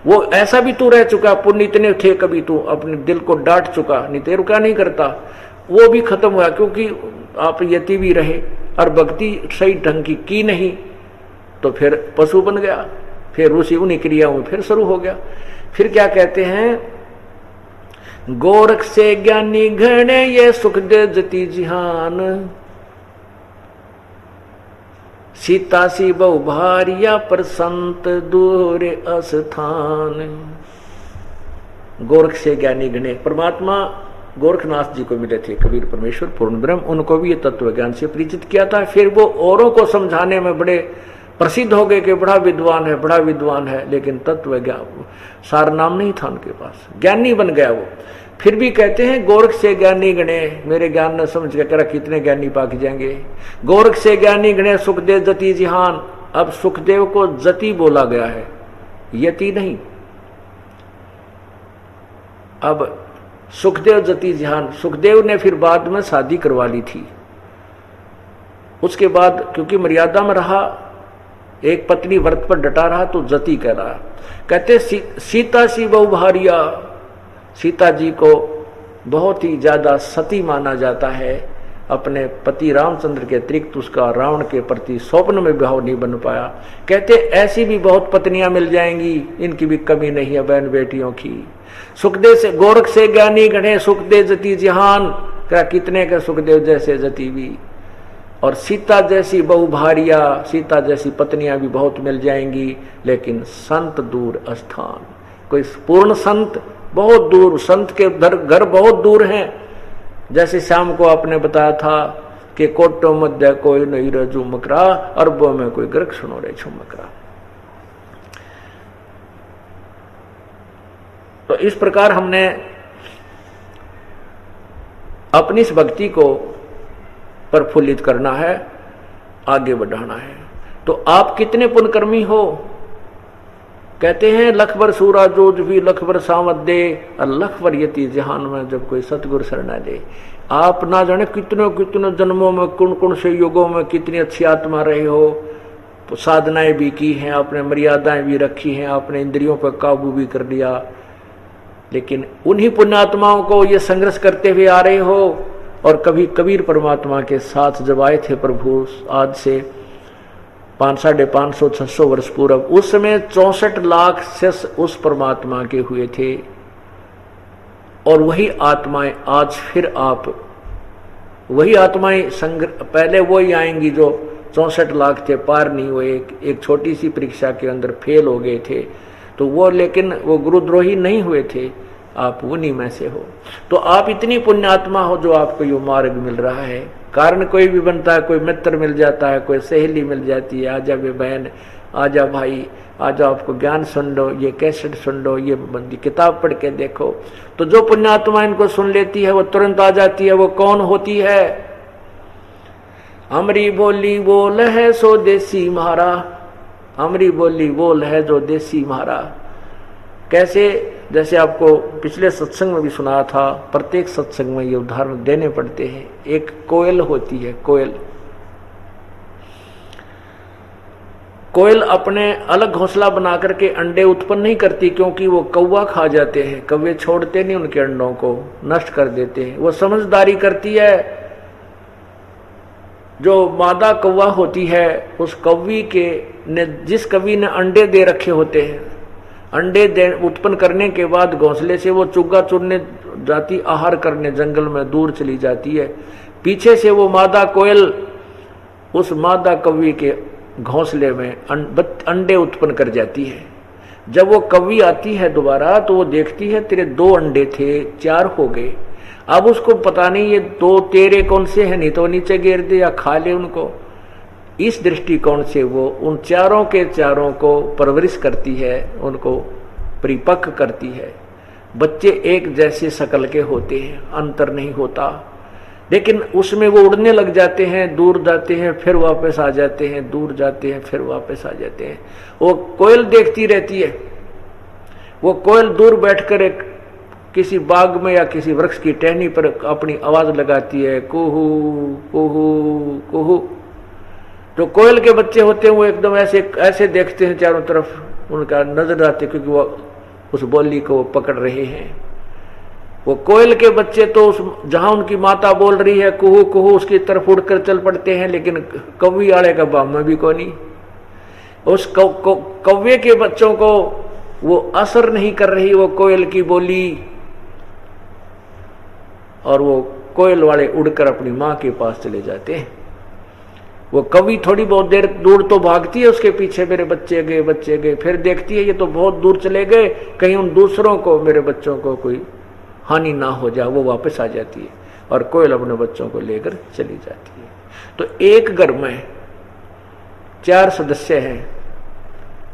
Speaker 3: वो ऐसा भी तू रह चुका, पुण्य इतने थे, कभी तू अपने दिल को डांट चुका, नहीं तो रुका नहीं करता, वो भी खत्म हुआ क्योंकि आप यति भी रहे और भक्ति सही ढंग की नहीं, तो फिर पशु बन गया, फिर उसी उन्हीं क्रियाओं में फिर शुरू हो गया। फिर क्या कहते हैं, गोरख से ज्ञानी घने ये सुख दे जति जिहान, सीता सी बहु भारिया पर संत दूर अस्थान। गोरख से ज्ञानी घने, परमात्मा गोरखनाथ जी को मिले थे, कबीर परमेश्वर पूर्ण ब्रह्म, उनको भी ये तत्व ज्ञान से परिचित किया था। फिर वो औरों को समझाने में बड़े प्रसिद्ध हो गए कि बड़ा विद्वान है, बड़ा विद्वान है, लेकिन तत्व ज्ञान सार नाम नहीं था उनके पास, ज्ञानी बन गया वो। फिर भी कहते हैं गोरख से ज्ञानी गणे, मेरे ज्ञान न समझ के करा कितने ज्ञानी पाक जाएंगे। गोरख से ज्ञानी गणे सुखदेव जति जिहान। अब सुखदेव को जति बोला गया है, यति नहीं। अब सुखदेव जति जिहान, सुखदेव ने फिर बाद में शादी करवा ली थी। उसके बाद क्योंकि मर्यादा में रहा, एक पत्नी व्रत पर डटा रहा, तो जति कह रहा। कहते सीता सी बहु भारिया, सीता जी को बहुत ही ज्यादा सती माना जाता है। अपने पति रामचंद्र के अतिरिक्त उसका रावण के प्रति स्वप्न में भाव नहीं बन पाया। कहते ऐसी भी बहुत पत्नियां मिल जाएंगी, इनकी भी कमी नहीं है बहन बेटियों की। सुखदेव से गोरख से ज्ञानी गणे सुखदेव जति जिहान, क्या कितने के सुखदेव जैसे जति भी। और सीता जैसी बहु भारिया, सीता जैसी पत्नियां भी बहुत मिल जाएंगी, लेकिन संत दूर स्थान। कोई पूर्ण संत बहुत दूर, संत के घर बहुत दूर हैं। जैसे शाम को आपने बताया था कि कोटो मध्य कोई नहीं रजू मकरा, अरबों में कोई ग्रक सुनो रे छुमकरा। तो इस प्रकार हमने अपनी इस भक्ति को प्रफुल्लित करना है, आगे बढ़ाना है। तो आप कितने पुण्यकर्मी हो? कहते हैं लखबर सूरा जोज भी लखबर सावत दे, और लखबर यति जहान में जब कोई सतगुरु शरणा ले। आप ना जाने कितने कितने जन्मों में, कौन कौन से युगों में कितनी अच्छी आत्मा रहे हो, साधनाएं भी की हैं, आपने मर्यादाएं भी रखी हैं, आपने इंद्रियों पर काबू भी कर लिया, लेकिन उन्हीं पुण्यात्माओं को ये संघर्ष करते हुए आ रहे हो और कभी कबीर परमात्मा के साथ जब आए थे प्रभु, आज से 550-600 वर्ष पूर्व, उस समय 64 लाख शिष्य उस परमात्मा के हुए थे। और वही आत्माएं आज फिर आप, वही आत्माएं पहले वही आएंगी जो 64 लाख थे, पार नहीं हुए, एक छोटी सी परीक्षा के अंदर फेल हो गए थे, तो वो, लेकिन वो गुरुद्रोही नहीं हुए थे, आप उन्हीं में से हो। तो आप इतनी पुण्यात्मा हो जो आपको ये मार्ग मिल रहा है। कारण कोई भी बनता है, कोई मित्र मिल जाता है, कोई सहेली मिल जाती है, आजा वे बहन, आजा भाई, आजा आपको ज्ञान सुन लो, ये कैसेट सुन लो, ये किताब पढ़ के देखो। तो जो पुण्यात्मा इनको सुन लेती है वो तुरंत आ जाती है। वो कौन होती है? हमरी बोली बोल है सो देसी म्हारा, हमरी बोली बोल है जो देसी म्हारा। कैसे? जैसे आपको पिछले सत्संग में भी सुना था, प्रत्येक सत्संग में ये उदाहरण देने पड़ते हैं। एक कोयल होती है, कोयल, कोयल अपने अलग घोंसला बना करके अंडे उत्पन्न नहीं करती, क्योंकि वो कौवा खा जाते हैं, कौवे छोड़ते नहीं उनके अंडों को, नष्ट कर देते हैं। वो समझदारी करती है। जो मादा कौवा होती है, उस कौवी के ने, जिस कौवी ने अंडे दे रखे होते हैं, अंडे उत्पन्न करने के बाद घोंसले से वो चुग्गा चुनने जाती, आहार करने जंगल में दूर चली जाती है। पीछे से वो मादा कोयल उस मादा कौवी के घोंसले में अंडे उत्पन्न कर जाती है। जब वो कौवी आती है दोबारा, तो वो देखती है तेरे 2 अंडे थे, 4 हो गए। अब उसको पता नहीं ये 2 तेरे कौन से हैं, नहीं तो नीचे गिर दे या खा ले उनको। इस दृष्टिकोण से वो उन चारों के चारों को परवरिश करती है, उनको परिपक्व करती है। बच्चे एक जैसे शक्ल के होते हैं, अंतर नहीं होता, लेकिन उसमें वो उड़ने लग जाते हैं, दूर जाते हैं, फिर वापस आ जाते हैं, दूर जाते हैं, फिर वापस आ जाते हैं। वो कोयल देखती रहती है। वो कोयल दूर बैठकर एक किसी बाग में या किसी वृक्ष की टहनी पर अपनी आवाज लगाती है, कुहू कुहू कुहू। जो कोयल के बच्चे होते हैं वो एकदम ऐसे देखते हैं चारों तरफ, उनका नजर आते, क्योंकि वो उस बोली को पकड़ रहे हैं। वो कोयल के बच्चे तो उस जहां उनकी माता बोल रही है कुहू कुहू, उसकी तरफ उड़कर चल पड़ते हैं, लेकिन कौवी आड़े का बाम में भी कोई नहीं। उस कौवे के बच्चों को वो असर नहीं कर रही वो कोयल की बोली, और वो कोयल वाले उड़कर अपनी माँ के पास चले जाते हैं। वो कौवी थोड़ी बहुत देर दूर तो भागती है उसके पीछे, मेरे बच्चे गए, बच्चे गए, फिर देखती है ये तो बहुत दूर चले गए, कहीं उन दूसरों को, मेरे बच्चों को कोई हानि ना हो जाए, वो वापस आ जाती है और कोयल अपने बच्चों को लेकर चली जाती है। तो एक घर में 4 सदस्य हैं,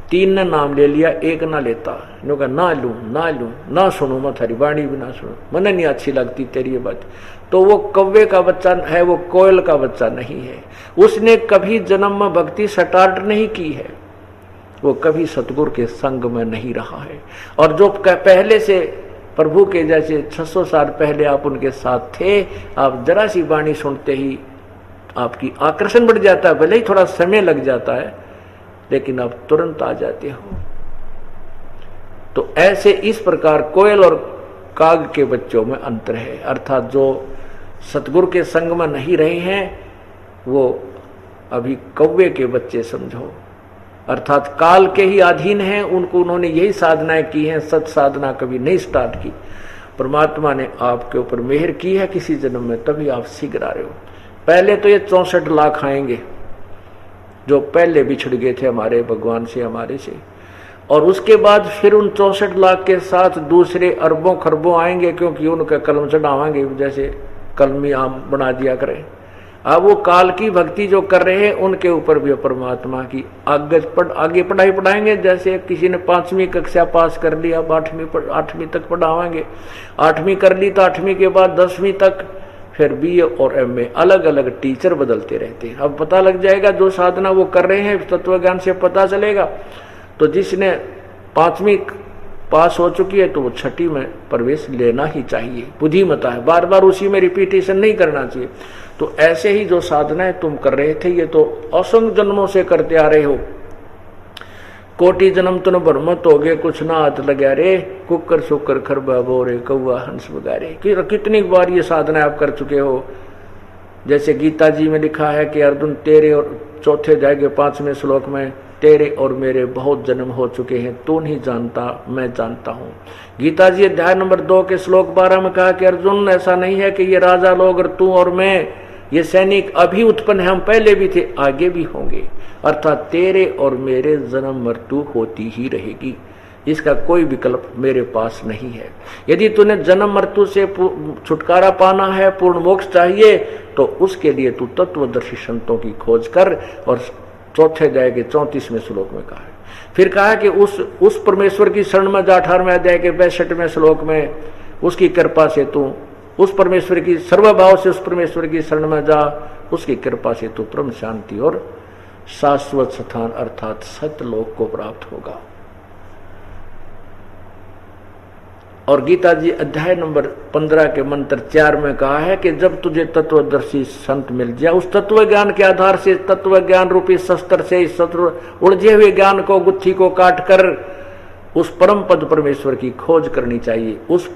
Speaker 3: 3 ने नाम ले लिया, एक ना लेता, कहा ना लूं ना लूं, ना सुनू, मैं थारी बाणी भी ना सुनू, मने नहीं अच्छी लगती तेरी ये बात। तो वो कौवे का बच्चा है, वो कोयल का बच्चा नहीं है। उसने कभी जन्म में भक्ति स्टार्ट नहीं की है, वो कभी सतगुरु के संग में नहीं रहा है। और जो पहले से प्रभु के जैसे 600 साल पहले आप उनके साथ थे, आप जरा सी वाणी सुनते ही आपकी आकर्षण बढ़ जाता है, भले ही थोड़ा समय लग जाता है, लेकिन आप तुरंत आ जाते हो। तो ऐसे इस प्रकार कोयल और काग के बच्चों में अंतर है, अर्थात जो सतगुरु के संग में नहीं रहे हैं वो अभी कौवे के बच्चे समझो, अर्थात काल के ही अधीन हैं। उनको उन्होंने यही साधनाएं की हैं, सत साधना कभी नहीं स्टार्ट की। परमात्मा ने आपके ऊपर मेहर की है किसी जन्म में, तभी आप सीख रहे हो। पहले तो ये 64 लाख आएंगे जो पहले बिछड़ गए थे हमारे भगवान से, हमारे से, और उसके बाद फिर उन 64 लाख के साथ दूसरे अरबों खरबों आएंगे, क्योंकि उनका कलम चढ़ावाएंगे, जैसे कलमी आम बना दिया करें। अब वो काल की भक्ति जो कर रहे हैं उनके ऊपर भी परमात्मा की आगे पढ़ाई पढ़ाएंगे। जैसे किसी ने 5वीं कक्षा पास कर ली, अब 8वीं तक पढ़ावाएंगे। 8वीं कर ली तो 8वीं के बाद 10वीं तक, फिर BA और MA, अलग अलग टीचर बदलते रहते हैं। अब पता लग जाएगा जो साधना वो कर रहे हैं, तत्व ज्ञान से पता चलेगा। तो जिसने 5वीं पास हो चुकी है तो वो 6ठी में प्रवेश लेना ही चाहिए, बुद्धिमता है, बार बार उसी में रिपीटेशन नहीं करना चाहिए। तो ऐसे ही जो साधनाएं तुम कर रहे थे, ये तो असंख्य जन्मों से करते आ रहे हो। कोटि जन्म तुन भरमत हो गए कुछ ना हाथ लगा रे, कुकर सुकर खरबा बोरे कौआ हंस बगारे। कितनी बार ये साधना आप कर चुके हो। जैसे गीता जी में लिखा है कि अर्जुन तेरे और चौथे अध्याय के 5वें श्लोक में, तेरे और मेरे बहुत जन्म हो चुके हैं, तू नहीं जानता मैं जानता हूँ। गीता जी अध्याय नंबर 2 के श्लोक 12 में कहा कि अर्जुन ऐसा नहीं है कि ये राजा लोग और तू और मैं, ये सैनिक अभी उत्पन्न है, हम पहले भी थे आगे भी होंगे। अर्थात तेरे और मेरे जन्म मृत्यु होती ही रहेगी, इसका कोई विकल्प मेरे पास नहीं है। यदि तूने जन्म मृत्यु से छुटकारा पाना है, पूर्ण मोक्ष चाहिए, तो उसके लिए तू तत्वदर्शी संतों की खोज कर। और चौथे अध्याय के 34वें श्लोक में कहा है। फिर कहा कि उस परमेश्वर की शरण में जा, 18वें अध्याय के 62वें श्लोक में, उसकी कृपा से तू उस परमेश्वर की सर्वभाव से उस परमेश्वर की शरण में जा, उसकी कृपा से तू परम शांति और शाश्वत स्थान अर्थात सतलोक को प्राप्त होगा। और गीता जी अध्याय नंबर 15 के मंत्र 4 में कहा है कि जब तुझे तत्वदर्शी संत मिल जाए, उस तत्व ज्ञान के आधार से, तत्व ज्ञान रूपी शस्त्र से इस उलझे हुए ज्ञान को, गुत्थी को काट कर उस परम पद परमेश्वर की खोज करनी चाहिए। उस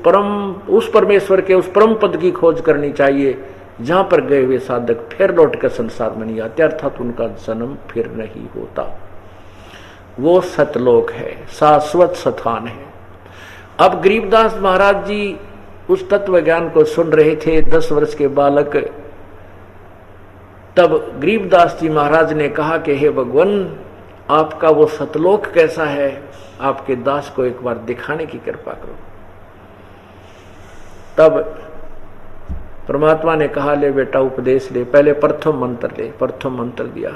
Speaker 3: परमेश्वर के उस परम पद की खोज करनी चाहिए जहां पर गए हुए साधक फिर लौट कर संसार में नहीं आते, अर्थात उनका जन्म फिर नहीं होता। वो सतलोक है, शाश्वत स्थान है। अब गरीबदास महाराज जी उस तत्व ज्ञान को सुन रहे थे, 10 वर्ष के बालक। तब गरीबदास जी महाराज ने कहा कि हे भगवान, आपका वो सतलोक कैसा है, आपके दास को एक बार दिखाने की कृपा करो। तब परमात्मा ने कहा, ले बेटा उपदेश ले, पहले प्रथम मंत्र ले। प्रथम मंत्र दिया,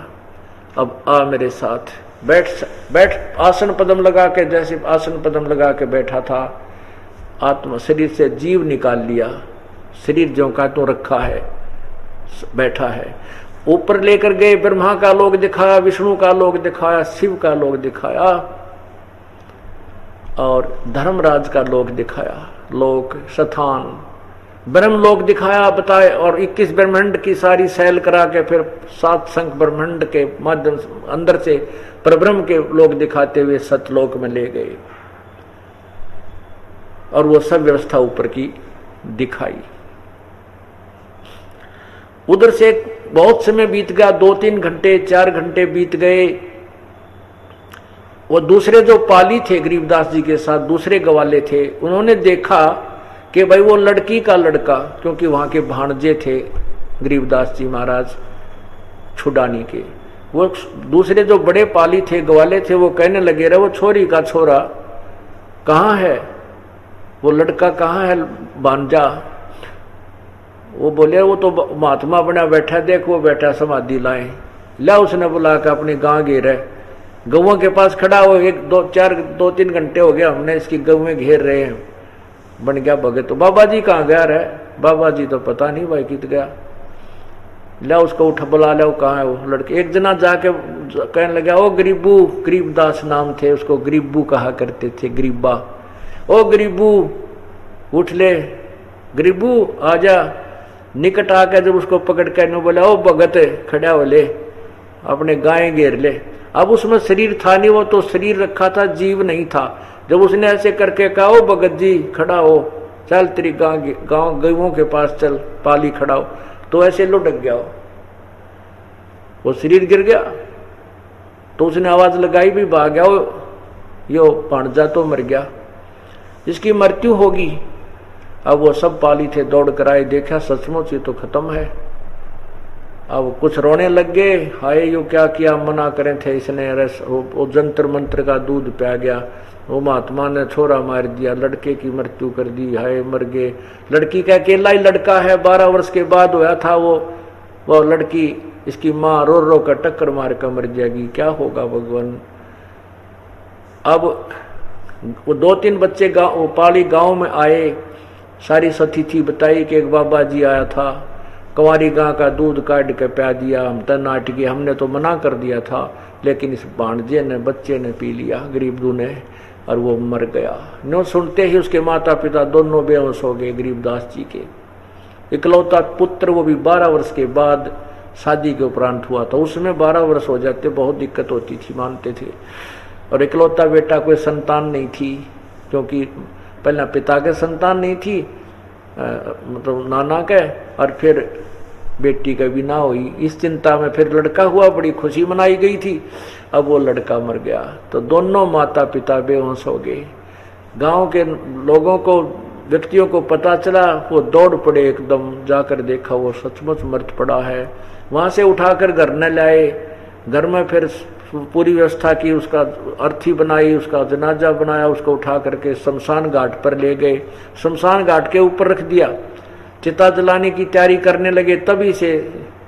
Speaker 3: अब आ मेरे साथ, बैठ आसन पदम लगा के, जैसे आसन पदम लगा के बैठा था, आत्मा शरीर से जीव निकाल लिया, शरीर जो का तो रखा है, बैठा है। ऊपर लेकर गए, ब्रह्मा का लोक दिखाया, विष्णु का लोक दिखाया, शिव का लोक दिखाया और धर्मराज का लोक दिखाया, लोक स्थान ब्रह्म लोक दिखाया, बताए। और 21 ब्रह्मांड की सारी सैल करा के फिर 7 संख ब्रह्मांड के माध्यम अंदर से परब्रह्म के लोक दिखाते हुए सतलोक में ले गए और वो सब व्यवस्था ऊपर की दिखाई। उधर से बहुत समय बीत गया, 2-3 घंटे 4 घंटे बीत गए। वो दूसरे जो पाली थे गरीबदास जी के साथ, दूसरे गवाले थे, उन्होंने देखा कि भाई वो लड़की का लड़का, क्योंकि वहां के भाणजे थे गरीबदास जी महाराज छुडानी के, वो दूसरे जो बड़े पाली थे, ग्वाले थे, वो कहने लगे रहे वो छोरी का छोरा कहाँ है, वो लड़का कहाँ है भांजा। वो बोले वो तो महात्मा बना बैठा, देख वो बैठा समाधि लाए। ला उसने बुला कर अपने गांव घेर है, गौों के पास खड़ा हो, 2-3 घंटे हो गया हमने इसकी गौएं घेर रहे हैं, बन गया भगत। तो बाबा जी कहाँ गया रे, बाबा जी तो पता नहीं भाई कित गया। ला उसको उठा बुला लो, कहाँ है वो लड़के। एक जना जाके कहने लगा, ओ गरीबू, गरीबदास नाम थे, उसको गरीबू कहा करते थे, गरीबा। ओ गरीबू उठ ले, गरीबू आजा। निकट आकर जब उसको पकड़ कर नो बोला, ओ भगत खड़ा हो ले, अपने गाय घेर ले। अब उसमें शरीर था नहीं, वो तो शरीर रखा था, जीव नहीं था। जब उसने ऐसे करके कहा, ओ भगत जी खड़ा हो, चल तेरी गांव गौओं के पास चल, पाली खड़ा हो, तो ऐसे लुढ़क गया वो शरीर गिर गया। तो उसने आवाज लगाई भी, भाग गया यो भांजा तो मर गया, इसकी मृत्यु होगी। अब वो सब पाली थे दौड़ कर आए, देखा सचमुच ये तो खत्म है। अब कुछ रोने लग गए, हाय यो क्या किया, मना करे थे इसने, रस वो जंतर मंत्र का दूध प्या गया, वो महात्मा ने छोरा मार दिया, लड़के की मृत्यु कर दी, हाय मर गए। लड़की का अकेला ही लड़का है, 12 वर्ष के बाद हुआ था वो लड़की, इसकी माँ रो रो कर टक्कर मार कर मर जाएगी, क्या होगा भगवान। अब वो 2-3 बच्चे पाली गांव में आए, सारी सतिथि बताई कि एक बाबा जी आया था, कंवारी गां का दूध काट के प्या दिया, हम तो नाट के, हमने तो मना कर दिया था, लेकिन इस भांजे ने, बच्चे ने पी लिया, गरीबदू ने, और वो मर गया। नो सुनते ही उसके माता पिता दोनों बेहोश हो गए गरीबदास जी के। इकलौता पुत्र, वो भी 12 वर्ष के बाद शादी के उपरांत हुआ था। उसमें 12 वर्ष हो जाते बहुत दिक्कत होती थी, मानते थे। और इकलौता बेटा, कोई संतान नहीं थी, क्योंकि पहला पिता के संतान नहीं थी, मतलब नाना के, और फिर बेटी का भी ना हुई। इस चिंता में फिर लड़का हुआ, बड़ी खुशी मनाई गई थी। अब वो लड़का मर गया तो दोनों माता पिता बेहोश हो गए। गांव के लोगों को, व्यक्तियों को पता चला, वो दौड़ पड़े, एकदम जाकर देखा वो सचमुच मृत पड़ा है। वहां से उठाकर घर न लाए, घर में फिर पूरी व्यवस्था की, उसका अर्थी बनाई, उसका जनाजा बनाया, उसको उठा करके शमशान घाट पर ले गए, शमशान घाट के ऊपर रख दिया, चिता जलाने की तैयारी करने लगे। तभी से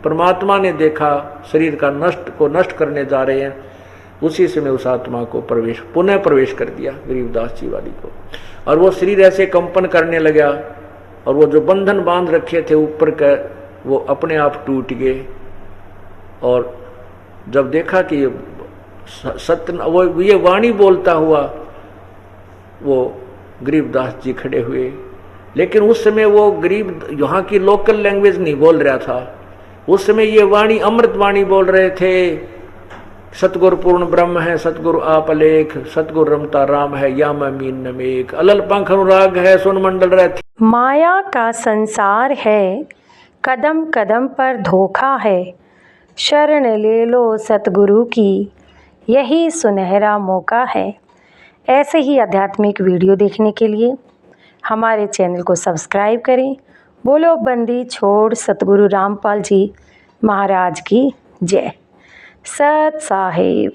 Speaker 3: परमात्मा ने देखा शरीर का नष्ट करने जा रहे हैं, उसी समय उस आत्मा को पुनः प्रवेश कर दिया गरीबदास जी वाली को, और वो शरीर ऐसे कंपन करने लगा, और वो जो बंधन बांध रखे थे ऊपर का, वो अपने आप टूट गए। और जब देखा कि सत्य, वो ये वाणी बोलता हुआ वो गरीबदास जी खड़े हुए, लेकिन उस समय वो गरीब यहाँ की लोकल लैंग्वेज नहीं बोल रहा था, उस समय ये वाणी अमृत वाणी बोल रहे थे। सतगुरु पूर्ण ब्रह्म है, सतगुरु आप अलेख, सतगुरु रमता राम है, या मैं मीन न मेघ, अलल पंख अनुराग है, सुन मंडल रहती।
Speaker 1: माया का संसार है, कदम कदम पर धोखा है, शरण ले लो सतगुरु की, यही सुनहरा मौका है। ऐसे ही आध्यात्मिक वीडियो देखने के लिए हमारे चैनल को सब्सक्राइब करें। बोलो बंदी छोड़ सतगुरु रामपाल जी महाराज की जय। सत साहिब।